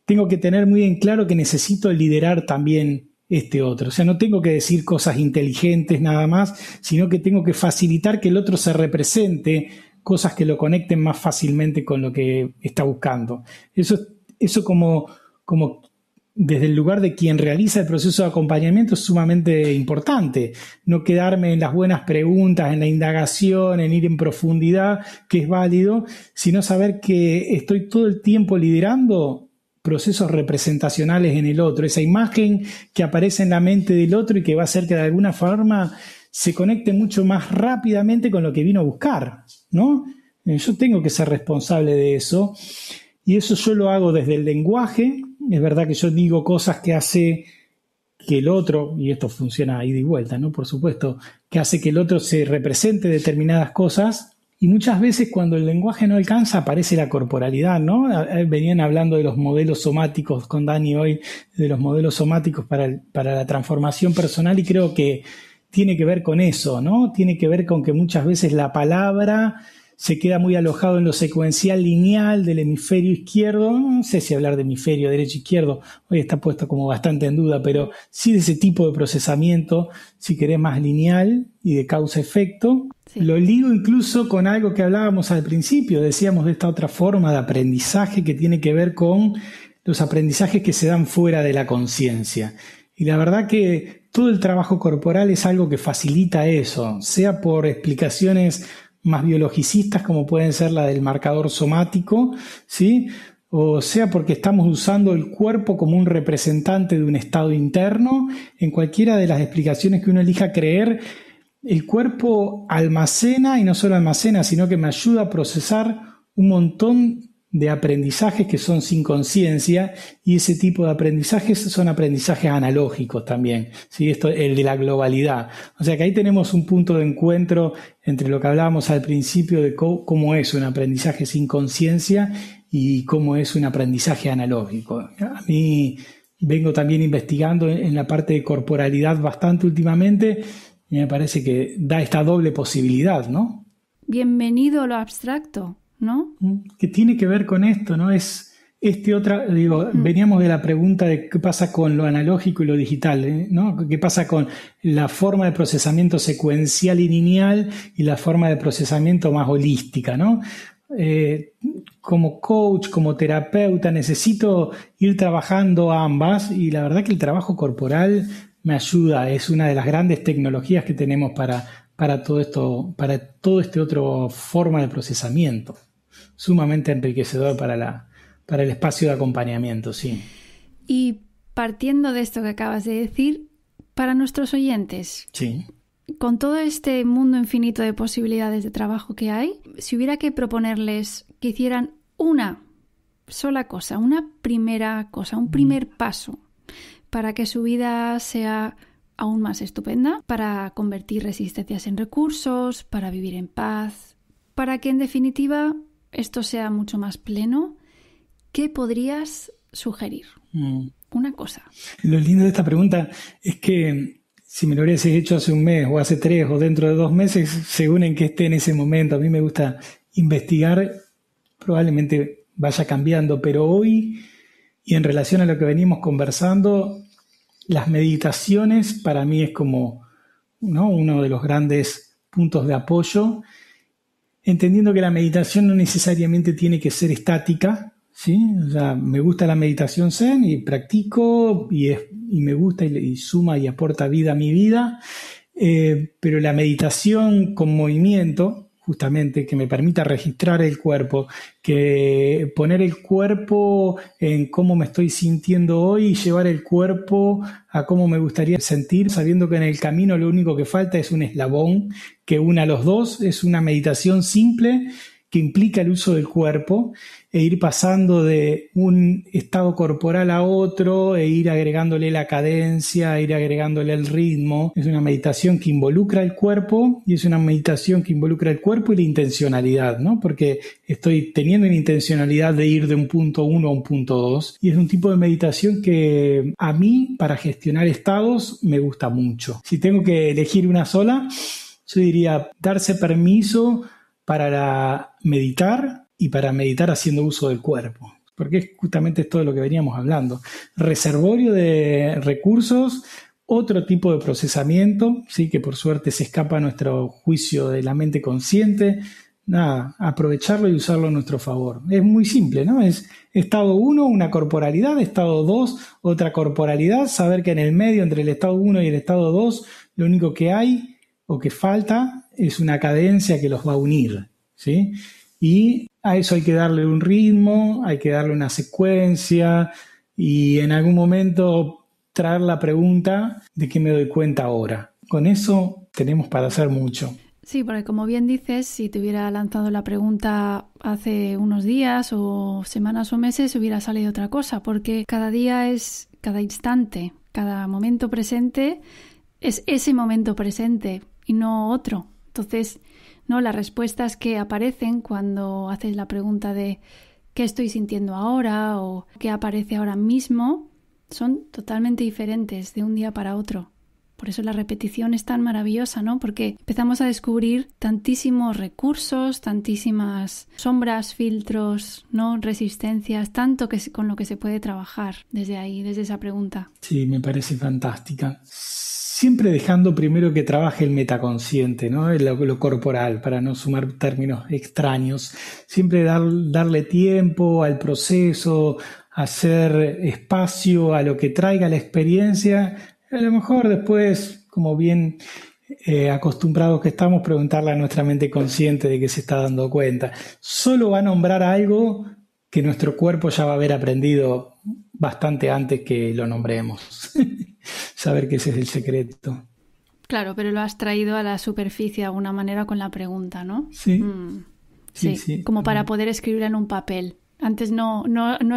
tengo que tener muy en claro que necesito liderar también este otro. O sea, no tengo que decir cosas inteligentes nada más, sino que tengo que facilitar que el otro se represente, cosas que lo conecten más fácilmente con lo que está buscando. Eso como desde el lugar de quien realiza el proceso de acompañamiento es sumamente importante. No quedarme en las buenas preguntas, en la indagación, en ir en profundidad, que es válido, sino saber que estoy todo el tiempo liderando procesos representacionales en el otro, esa imagen que aparece en la mente del otro y que va a hacer que de alguna forma se conecte mucho más rápidamente con lo que vino a buscar, ¿no? Yo tengo que ser responsable de eso y eso yo lo hago desde el lenguaje. Es verdad que yo digo cosas que hace que el otro, y esto funciona ida y vuelta, ¿no? Por supuesto, que hace que el otro se represente determinadas cosas. Y muchas veces cuando el lenguaje no alcanza aparece la corporalidad, ¿no? Venían hablando de los modelos somáticos con Dani hoy, de los modelos somáticos para la transformación personal y creo que tiene que ver con eso, ¿no? Tiene que ver con que muchas veces la palabra se queda muy alojado en lo secuencial lineal del hemisferio izquierdo. No sé si hablar de hemisferio derecho-izquierdo, hoy está puesto como bastante en duda, pero sí de ese tipo de procesamiento, si querés, más lineal y de causa-efecto. Sí. Lo ligo incluso con algo que hablábamos al principio, decíamos de esta otra forma de aprendizaje que tiene que ver con los aprendizajes que se dan fuera de la conciencia. Y la verdad que todo el trabajo corporal es algo que facilita eso, sea por explicaciones más biologicistas como pueden ser la del marcador somático, ¿sí? O sea porque estamos usando el cuerpo como un representante de un estado interno. En cualquiera de las explicaciones que uno elija creer, el cuerpo almacena, y no solo almacena, sino que me ayuda a procesar un montón de aprendizajes que son sin conciencia, y ese tipo de aprendizajes son aprendizajes analógicos también, ¿sí? Esto, el de la globalidad. O sea que ahí tenemos un punto de encuentro entre lo que hablábamos al principio de cómo es un aprendizaje sin conciencia y cómo es un aprendizaje analógico. A mí vengo también investigando en la parte de corporalidad bastante últimamente y me parece que da esta doble posibilidad, ¿no? Bienvenido a lo abstracto, ¿no? Que tiene que ver con esto, ¿no? Es veníamos de la pregunta de qué pasa con lo analógico y lo digital, ¿no? ¿Qué pasa con la forma de procesamiento secuencial y lineal y la forma de procesamiento más holística, ¿no? Como coach, como terapeuta, necesito ir trabajando ambas y la verdad que el trabajo corporal me ayuda, es una de las grandes tecnologías que tenemos para todo esto, para todo este otro forma de procesamiento. Sumamente enriquecedor para el espacio de acompañamiento, sí. Y partiendo de esto que acabas de decir, para nuestros oyentes, sí, con todo este mundo infinito de posibilidades de trabajo que hay, si hubiera que proponerles que hicieran una sola cosa, una primera cosa, un primer paso para que su vida sea aún más estupenda, para convertir resistencias en recursos, para vivir en paz, para que en definitiva esto sea mucho más pleno, ¿qué podrías sugerir? Una cosa. Lo lindo de esta pregunta es que si me lo hubieses hecho hace un mes o hace 3 o dentro de 2 meses, según en que esté en ese momento, a mí me gusta investigar, probablemente vaya cambiando, pero hoy y en relación a lo que venimos conversando, las meditaciones para mí es como, ¿no?, uno de los grandes puntos de apoyo, entendiendo que la meditación no necesariamente tiene que ser estática, ¿sí? O sea, me gusta la meditación zen y practico y me gusta y suma y aporta vida a mi vida, pero la meditación con movimiento, justamente, que me permita registrar el cuerpo, que poner el cuerpo en cómo me estoy sintiendo hoy y llevar el cuerpo a cómo me gustaría sentir, sabiendo que en el camino lo único que falta es un eslabón que una a los dos. Es una meditación simple que implica el uso del cuerpo e ir pasando de un estado corporal a otro e ir agregándole la cadencia, ir agregándole el ritmo. Es una meditación que involucra el cuerpo y es una meditación que involucra el cuerpo y la intencionalidad, ¿no? Porque estoy teniendo una intencionalidad de ir de un punto 1 a un punto 2 y es un tipo de meditación que a mí, para gestionar estados, me gusta mucho. Si tengo que elegir una sola, yo diría darse permiso para meditar y para meditar haciendo uso del cuerpo, porque es justamente todo lo que veníamos hablando. Reservorio de recursos, otro tipo de procesamiento, ¿sí?, que por suerte se escapa a nuestro juicio de la mente consciente, nada, aprovecharlo y usarlo a nuestro favor. Es muy simple, ¿no? Es estado 1, una corporalidad, estado 2, otra corporalidad, saber que en el medio, entre el estado 1 y el estado 2, lo único que hay o que falta es una cadencia que los va a unir, ¿sí? Y a eso hay que darle un ritmo, hay que darle una secuencia y en algún momento traer la pregunta de qué me doy cuenta ahora. Con eso tenemos para hacer mucho. Sí, porque como bien dices, si te hubiera lanzado la pregunta hace unos días o semanas o meses, hubiera salido otra cosa, porque cada día es cada instante, cada momento presente es ese momento presente y no otro. Entonces, no, las respuestas que aparecen cuando haces la pregunta de ¿qué estoy sintiendo ahora? O ¿qué aparece ahora mismo? Son totalmente diferentes de un día para otro. Por eso la repetición es tan maravillosa, ¿no? Porque empezamos a descubrir tantísimos recursos, tantísimas sombras, filtros, ¿no? Resistencias, tanto que con lo que se puede trabajar desde ahí, desde esa pregunta. Sí, me parece fantástica. Siempre dejando primero que trabaje el metaconsciente, ¿no? Lo corporal, para no sumar términos extraños. Siempre darle tiempo al proceso, hacer espacio a lo que traiga la experiencia. A lo mejor después, como bien acostumbrados que estamos, preguntarle a nuestra mente consciente de que se está dando cuenta. Solo va a nombrar algo que nuestro cuerpo ya va a haber aprendido bastante antes que lo nombremos. Saber que ese es el secreto. Claro, pero lo has traído a la superficie de alguna manera con la pregunta, ¿no? Sí. Sí, como para poder escribirlo en un papel. Antes no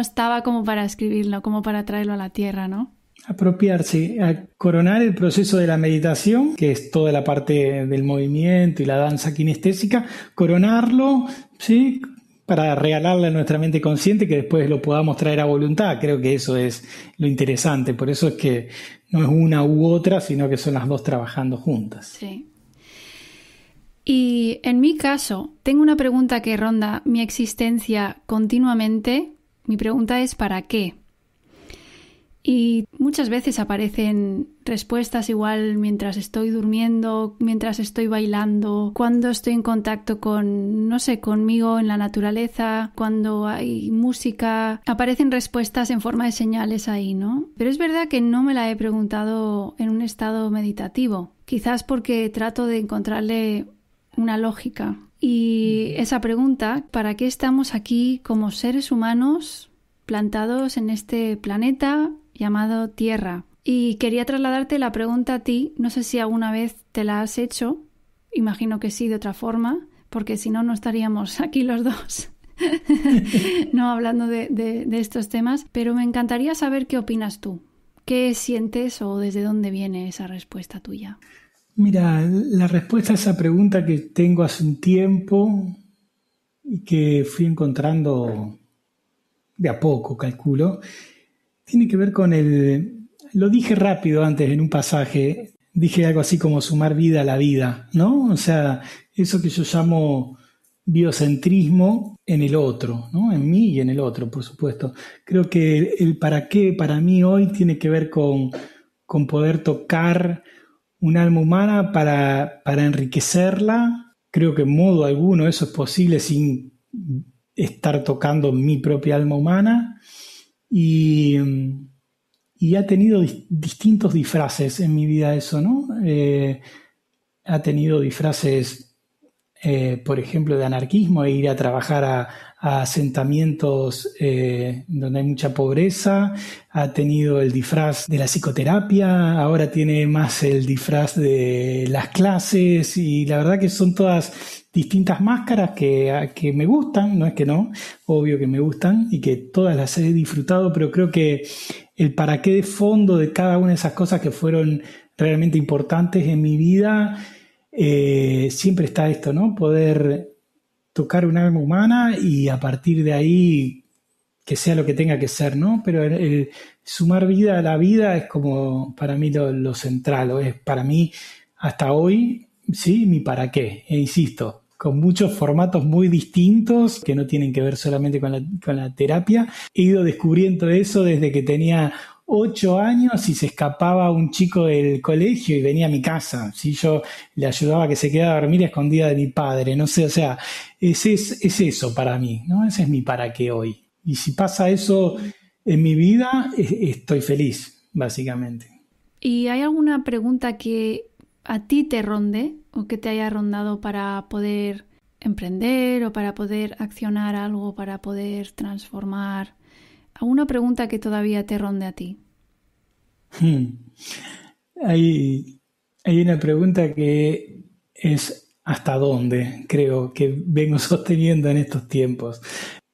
estaba como para escribirlo, como para traerlo a la tierra, ¿no? Apropiarse, a coronar el proceso de la meditación, que es toda la parte del movimiento y la danza kinestésica, coronarlo, ¿sí? Para regalarle a nuestra mente consciente que después lo podamos traer a voluntad. Creo que eso es lo interesante, por eso es que no es una u otra, sino que son las dos trabajando juntas. Sí. Y en mi caso, tengo una pregunta que ronda mi existencia continuamente. Mi pregunta es ¿para qué? Y muchas veces aparecen respuestas igual mientras estoy durmiendo, mientras estoy bailando, cuando estoy en contacto con, no sé, conmigo en la naturaleza, cuando hay música. Aparecen respuestas en forma de señales ahí, ¿no? Pero es verdad que no me la he preguntado en un estado meditativo. Quizás porque trato de encontrarle una lógica. Y esa pregunta, ¿para qué estamos aquí como seres humanos plantados en este planeta llamado Tierra? Y quería trasladarte la pregunta a ti, no sé si alguna vez te la has hecho, imagino que sí de otra forma, porque si no, no estaríamos aquí los dos, no hablando de estos temas, pero me encantaría saber qué opinas tú, qué sientes o desde dónde viene esa respuesta tuya. Mira, la respuesta a esa pregunta que tengo hace un tiempo y que fui encontrando de a poco, calculo, tiene que ver con lo dije rápido antes en un pasaje, dije algo así como sumar vida a la vida, ¿no? O sea, eso que yo llamo biocentrismo en el otro, ¿no? En mí y en el otro, por supuesto. Creo que el para qué para mí hoy tiene que ver con poder tocar un alma humana para enriquecerla. Creo que en modo alguno eso es posible sin estar tocando mi propia alma humana. Y ha tenido distintos disfraces en mi vida eso, ¿no? Ha tenido disfraces, por ejemplo, de anarquismo, e ir a trabajar a asentamientos donde hay mucha pobreza. Ha tenido el disfraz de la psicoterapia, ahora tiene más el disfraz de las clases, y la verdad que son todas distintas máscaras que me gustan, no es que no, obvio que me gustan y que todas las he disfrutado, pero creo que el para qué de fondo de cada una de esas cosas que fueron realmente importantes en mi vida, siempre está esto, ¿no? Poder tocar un alma humana y a partir de ahí que sea lo que tenga que ser, ¿no? Pero el sumar vida a la vida es como para mí lo central, o es para mí hasta hoy, sí, mi para qué, e insisto, con muchos formatos muy distintos que no tienen que ver solamente con la terapia. He ido descubriendo eso desde que tenía 8 años y se escapaba un chico del colegio y venía a mi casa. ¿Sí? Yo le ayudaba a que se quedara a dormir a escondida de mi padre. No sé, o sea, es eso para mí, ¿no? Ese es mi para qué hoy. Y si pasa eso en mi vida, estoy feliz, básicamente. ¿Y hay alguna pregunta que a ti te ronde o que te haya rondado para poder emprender o para poder accionar algo, para poder transformar? ¿Alguna pregunta que todavía te ronde a ti? Hay una pregunta que es ¿hasta dónde? Creo que vengo sosteniendo en estos tiempos.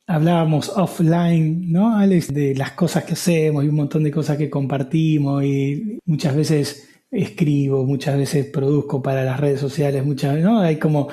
Hablábamos offline, ¿no, Alex? De las cosas que hacemos y un montón de cosas que compartimos y muchas veces escribo, muchas veces produzco para las redes sociales, ¿no? Hay como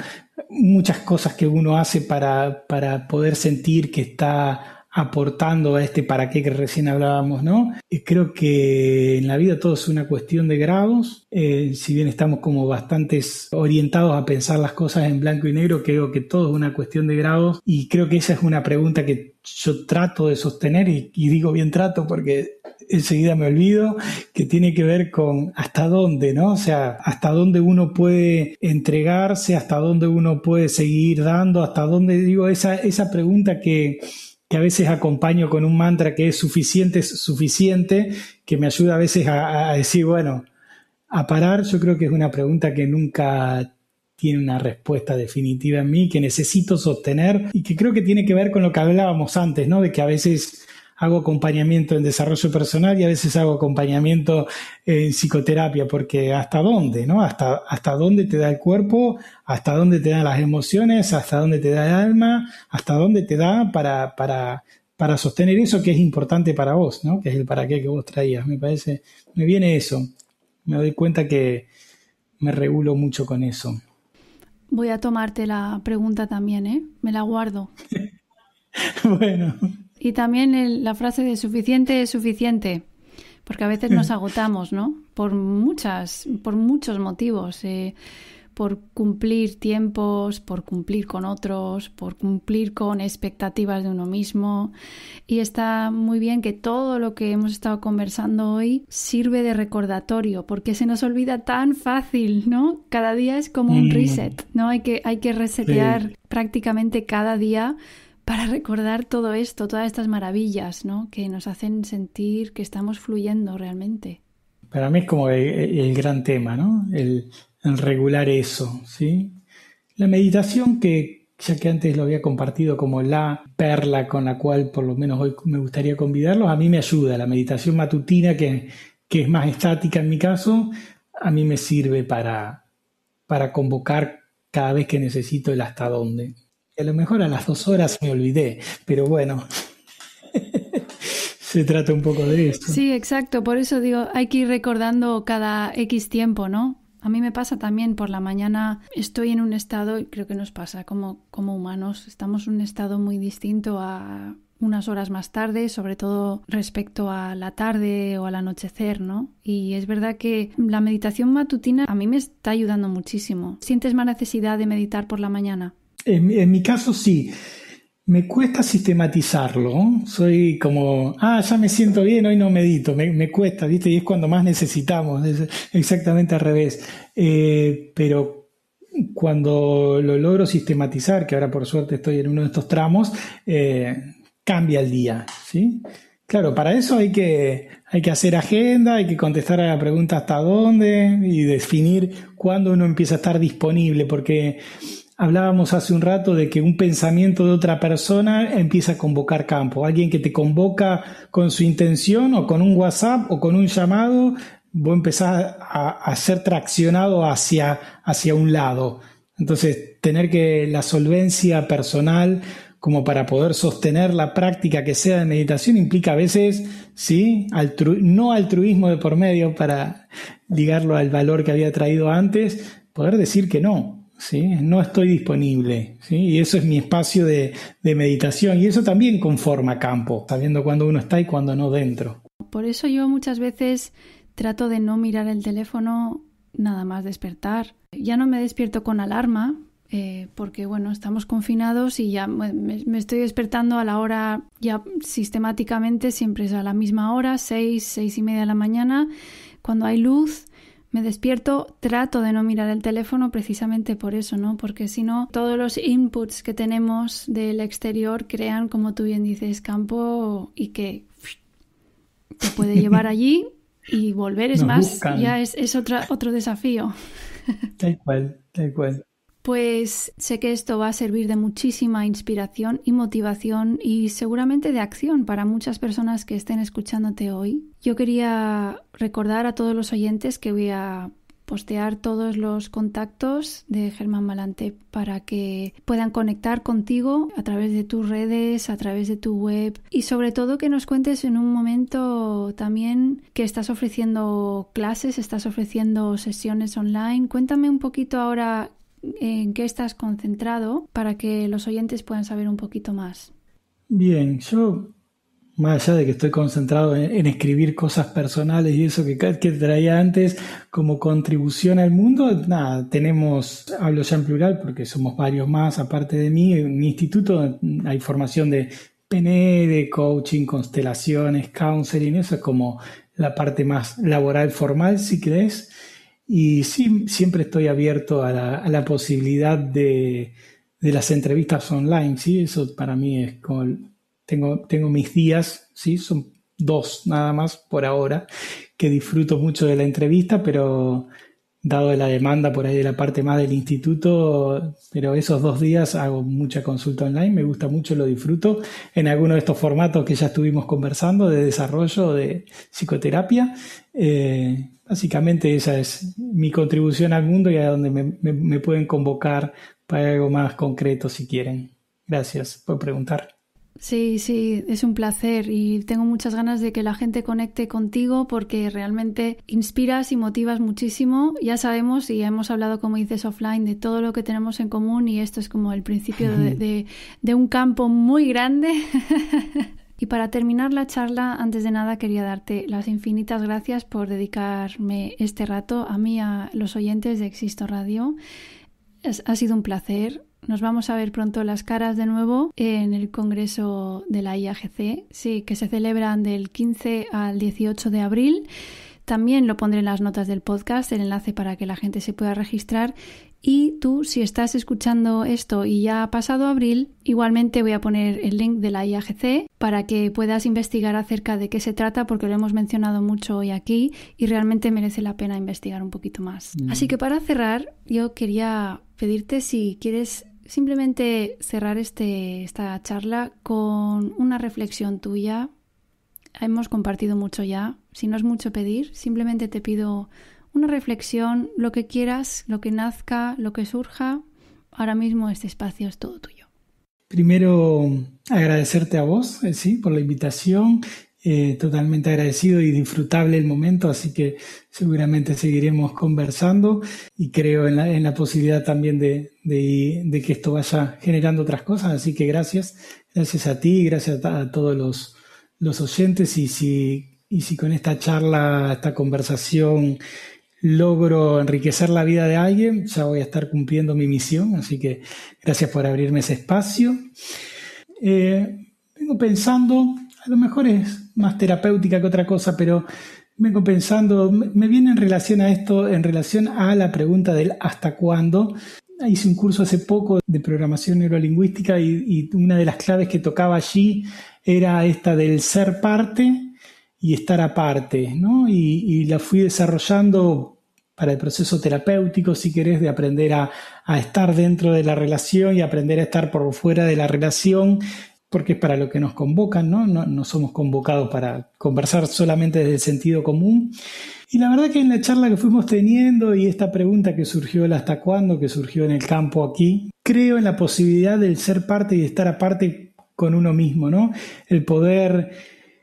muchas cosas que uno hace para poder sentir que está aportando a este para qué que recién hablábamos, ¿no? Y creo que en la vida todo es una cuestión de grados, si bien estamos como bastantes orientados a pensar las cosas en blanco y negro, creo que todo es una cuestión de grados y creo que esa es una pregunta que yo trato de sostener y digo bien trato porque enseguida me olvido, que tiene que ver con hasta dónde, ¿no? O sea, hasta dónde uno puede entregarse, hasta dónde uno puede seguir dando, hasta dónde, digo, esa pregunta que a veces acompaño con un mantra que es suficiente, que me ayuda a veces a decir, bueno, a parar. Yo creo que es una pregunta que nunca tiene una respuesta definitiva en mí, que necesito sostener y que creo que tiene que ver con lo que hablábamos antes, ¿no? De que a veces hago acompañamiento en desarrollo personal y a veces hago acompañamiento en psicoterapia, porque ¿hasta dónde, no? Hasta dónde te da el cuerpo, hasta dónde te dan las emociones, hasta dónde te da el alma, hasta dónde te da para sostener eso que es importante para vos, ¿no? Que es el para qué que vos traías. Me viene eso. Me doy cuenta que me regulo mucho con eso. Voy a tomarte la pregunta también, ¿eh? Me la guardo. Bueno. Y también la frase de suficiente es suficiente, porque a veces nos agotamos, ¿no? Por muchos motivos, por cumplir tiempos, por cumplir con otros, por cumplir con expectativas de uno mismo. Y está muy bien que todo lo que hemos estado conversando hoy sirve de recordatorio, porque se nos olvida tan fácil, ¿no? Cada día es como un reset, ¿no? Hay que resetear prácticamente cada día para recordar todo esto, todas estas maravillas, ¿no? Que nos hacen sentir que estamos fluyendo realmente. Para mí es como el gran tema, ¿no? El regular eso, ¿sí? La meditación, que ya que antes lo había compartido como la perla con la cual por lo menos hoy me gustaría convidarlos, a mí me ayuda. La meditación matutina, que es más estática en mi caso, a mí me sirve para convocar cada vez que necesito el hasta dónde. A lo mejor a las 2 horas me olvidé, pero bueno, se trata un poco de eso. Sí, exacto. Por eso digo, hay que ir recordando cada X tiempo, ¿no? A mí me pasa también por la mañana, estoy en un estado, y creo que nos pasa como humanos, estamos en un estado muy distinto a unas horas más tarde, sobre todo respecto a la tarde o al anochecer, ¿no? Y es verdad que la meditación matutina a mí me está ayudando muchísimo. ¿Sientes más necesidad de meditar por la mañana? En mi caso sí, me cuesta sistematizarlo, ¿no? Soy como, ya me siento bien, hoy no medito, me cuesta, ¿viste? Y es cuando más necesitamos, es exactamente al revés. Pero cuando lo logro sistematizar, que ahora por suerte estoy en uno de estos tramos, cambia el día, ¿sí? Claro, para eso hay que hacer agenda, hay que contestar a la pregunta hasta dónde y definir cuándo uno empieza a estar disponible, porque hablábamos hace un rato de que un pensamiento de otra persona empieza a convocar campo. Alguien que te convoca con su intención o con un WhatsApp o con un llamado, vos empezás a ser traccionado hacia un lado. Entonces, tener que la solvencia personal como para poder sostener la práctica que sea de meditación implica a veces, ¿sí? No altruismo de por medio para ligarlo al valor que había traído antes, poder decir que no. ¿Sí? No estoy disponible, ¿sí? Y eso es mi espacio de meditación y eso también conforma campo, sabiendo cuándo uno está y cuándo no dentro. Por eso yo muchas veces trato de no mirar el teléfono nada más despertar. Ya no me despierto con alarma porque bueno, estamos confinados y ya me estoy despertando a la hora, ya sistemáticamente siempre es a la misma hora, 6:30 de la mañana, cuando hay luz. Me despierto, trato de no mirar el teléfono precisamente por eso, ¿no? Porque si no, todos los inputs que tenemos del exterior crean, como tú bien dices, campo y que te puede llevar allí y volver. Es más, buscan. Ya es otro desafío. Tal cual, tal cual. Pues sé que esto va a servir de muchísima inspiración y motivación y seguramente de acción para muchas personas que estén escuchándote hoy. Yo quería recordar a todos los oyentes que voy a postear todos los contactos de Germán Balante para que puedan conectar contigo a través de tus redes, a través de tu web y sobre todo que nos cuentes en un momento también que estás ofreciendo clases, estás ofreciendo sesiones online. Cuéntame un poquito ahora en qué estás concentrado para que los oyentes puedan saber un poquito más. Bien, yo más allá de que estoy concentrado en escribir cosas personales y eso que traía antes como contribución al mundo, nada, hablo ya en plural porque somos varios más aparte de mí, en mi instituto hay formación de PNL, coaching, constelaciones, counseling, eso es como la parte más laboral formal si querés. Y sí, siempre estoy abierto a la posibilidad de las entrevistas online, ¿sí? Eso para mí es como... Tengo mis días, ¿sí? Son 2 nada más por ahora, que disfruto mucho de la entrevista, pero dado la demanda por ahí de la parte más del instituto, pero esos 2 días hago mucha consulta online, me gusta mucho, lo disfruto en alguno de estos formatos que ya estuvimos conversando de desarrollo, de psicoterapia. Básicamente esa es mi contribución al mundo y a donde me pueden convocar para algo más concreto si quieren. Gracias por preguntar. Sí, es un placer y tengo muchas ganas de que la gente conecte contigo porque realmente inspiras y motivas muchísimo. Ya sabemos y hemos hablado, como dices, offline de todo lo que tenemos en común y esto es como el principio de un campo muy grande. Y para terminar la charla, antes de nada quería darte las infinitas gracias por dedicarme este rato a mí, a los oyentes de Existo Radio. Ha sido un placer. Nos vamos a ver pronto las caras de nuevo en el congreso de la IAGC, sí, que se celebran del 15 al 18 de abril. También lo pondré en las notas del podcast, el enlace para que la gente se pueda registrar. Y tú, si estás escuchando esto y ya ha pasado abril, igualmente voy a poner el link de la IAGC para que puedas investigar acerca de qué se trata, porque lo hemos mencionado mucho hoy aquí y realmente merece la pena investigar un poquito más. Así que para cerrar, yo quería pedirte si quieres simplemente cerrar esta charla con una reflexión tuya. Hemos compartido mucho ya. Si no es mucho pedir, simplemente te pido una reflexión, lo que quieras, lo que nazca, lo que surja. Ahora mismo este espacio es todo tuyo. Primero, agradecerte a vos, sí, por la invitación. Totalmente agradecido y disfrutable el momento, así que seguramente seguiremos conversando y creo en la posibilidad también de que esto vaya generando otras cosas, así que gracias a ti, gracias a todos los oyentes y si con esta charla, esta conversación logro enriquecer la vida de alguien, ya voy a estar cumpliendo mi misión, así que gracias por abrirme ese espacio. Vengo pensando, a lo mejor es más terapéutica que otra cosa, pero vengo pensando, me viene en relación a esto, en relación a la pregunta del ¿hasta cuándo? Hice un curso hace poco de programación neurolingüística y una de las claves que tocaba allí era esta del ser parte y estar aparte, ¿no? Y la fui desarrollando para el proceso terapéutico, si querés, de aprender a estar dentro de la relación y aprender a estar por fuera de la relación, porque es para lo que nos convocan, ¿no? No somos convocados para conversar solamente desde el sentido común. Y la verdad que en la charla que fuimos teniendo y esta pregunta que surgió, el hasta cuándo, que surgió en el campo aquí, creo en la posibilidad del ser parte y estar aparte con uno mismo, ¿no? El poder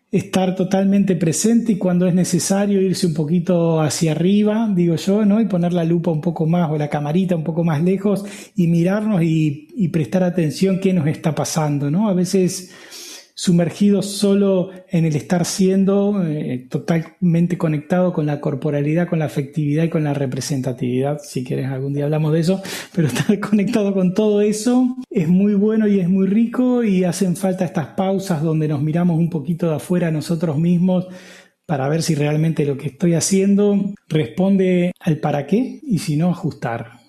estar totalmente presente y cuando es necesario irse un poquito hacia arriba, digo yo, ¿no? Y poner la lupa un poco más o la camarita un poco más lejos y mirarnos y prestar atención qué nos está pasando, ¿no? A veces sumergido solo en el estar siendo, totalmente conectado con la corporalidad, con la afectividad y con la representatividad. Si quieres, algún día hablamos de eso, pero estar conectado con todo eso es muy bueno y es muy rico, y hacen falta estas pausas donde nos miramos un poquito de afuera a nosotros mismos para ver si realmente lo que estoy haciendo responde al para qué, y si no, ajustar.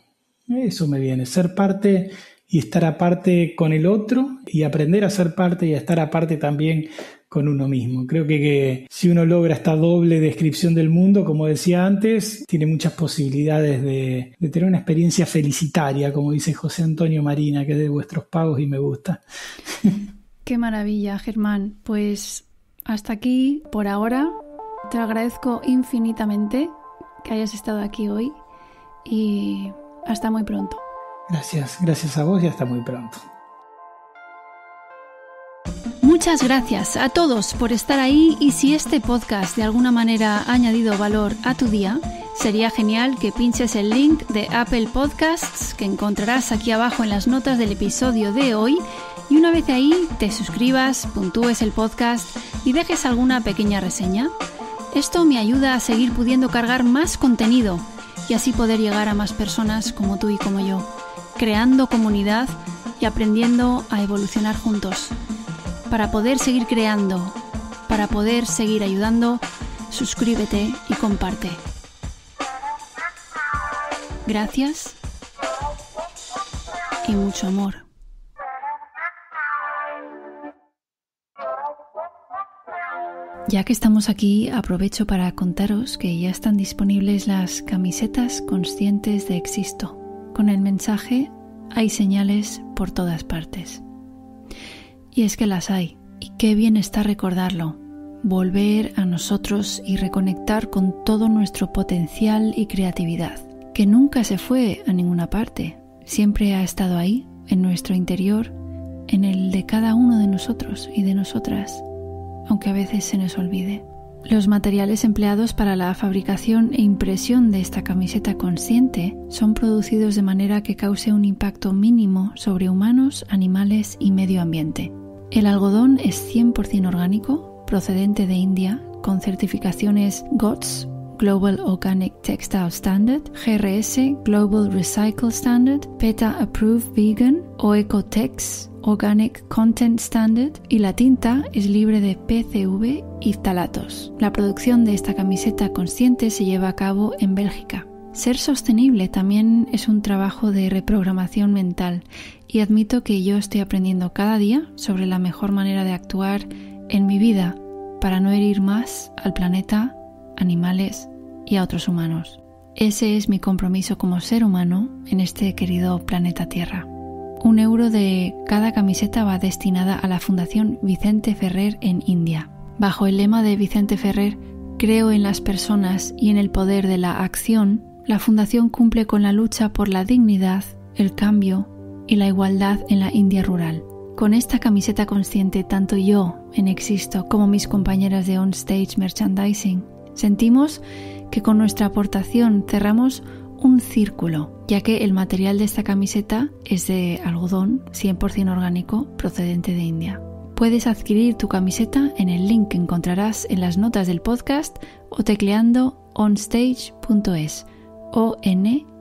Eso me viene, ser parte y estar aparte con el otro, y aprender a ser parte y a estar aparte también con uno mismo. Creo que si uno logra esta doble descripción del mundo, como decía antes, tiene muchas posibilidades de tener una experiencia felicitaria, como dice José Antonio Marina, que es de Vuestros Pagos y me gusta. Qué maravilla, Germán. Pues hasta aquí por ahora. Te agradezco infinitamente que hayas estado aquí hoy y hasta muy pronto. Gracias a vos y hasta muy pronto. Muchas gracias a todos por estar ahí, y si este podcast de alguna manera ha añadido valor a tu día, sería genial que pinches el link de Apple Podcasts que encontrarás aquí abajo en las notas del episodio de hoy, y una vez ahí te suscribas, puntúes el podcast y dejes alguna pequeña reseña. Esto me ayuda a seguir pudiendo cargar más contenido y así poder llegar a más personas como tú y como yo, creando comunidad y aprendiendo a evolucionar juntos. Para poder seguir creando, para poder seguir ayudando, suscríbete y comparte. Gracias y mucho amor. Ya que estamos aquí, aprovecho para contaros que ya están disponibles las camisetas conscientes de Existo, con el mensaje "Hay señales por todas partes". Y es que las hay, y qué bien está recordarlo, volver a nosotros y reconectar con todo nuestro potencial y creatividad, que nunca se fue a ninguna parte, siempre ha estado ahí, en nuestro interior, en el de cada uno de nosotros y de nosotras, aunque a veces se nos olvide. Los materiales empleados para la fabricación e impresión de esta camiseta consciente son producidos de manera que cause un impacto mínimo sobre humanos, animales y medio ambiente. El algodón es 100% orgánico, procedente de India, con certificaciones GOTS, Global Organic Textile Standard, GRS, Global Recycle Standard, PETA Approved Vegan o Ecotex, Organic Content Standard, y la tinta es libre de PCV y ftalatos. La producción de esta camiseta consciente se lleva a cabo en Bélgica. Ser sostenible también es un trabajo de reprogramación mental, y admito que yo estoy aprendiendo cada día sobre la mejor manera de actuar en mi vida para no herir más al planeta, animales y a otros humanos. Ese es mi compromiso como ser humano en este querido planeta Tierra. 1 euro de cada camiseta va destinada a la Fundación Vicente Ferrer en India. Bajo el lema de Vicente Ferrer, "Creo en las personas y en el poder de la acción", la Fundación cumple con la lucha por la dignidad, el cambio y la igualdad en la India rural. Con esta camiseta consciente, tanto yo en Existo como mis compañeras de On Stage Merchandising sentimos que con nuestra aportación cerramos un círculo, ya que el material de esta camiseta es de algodón 100% orgánico procedente de India. Puedes adquirir tu camiseta en el link que encontrarás en las notas del podcast o tecleando onstage.es, ONSTAGE.es.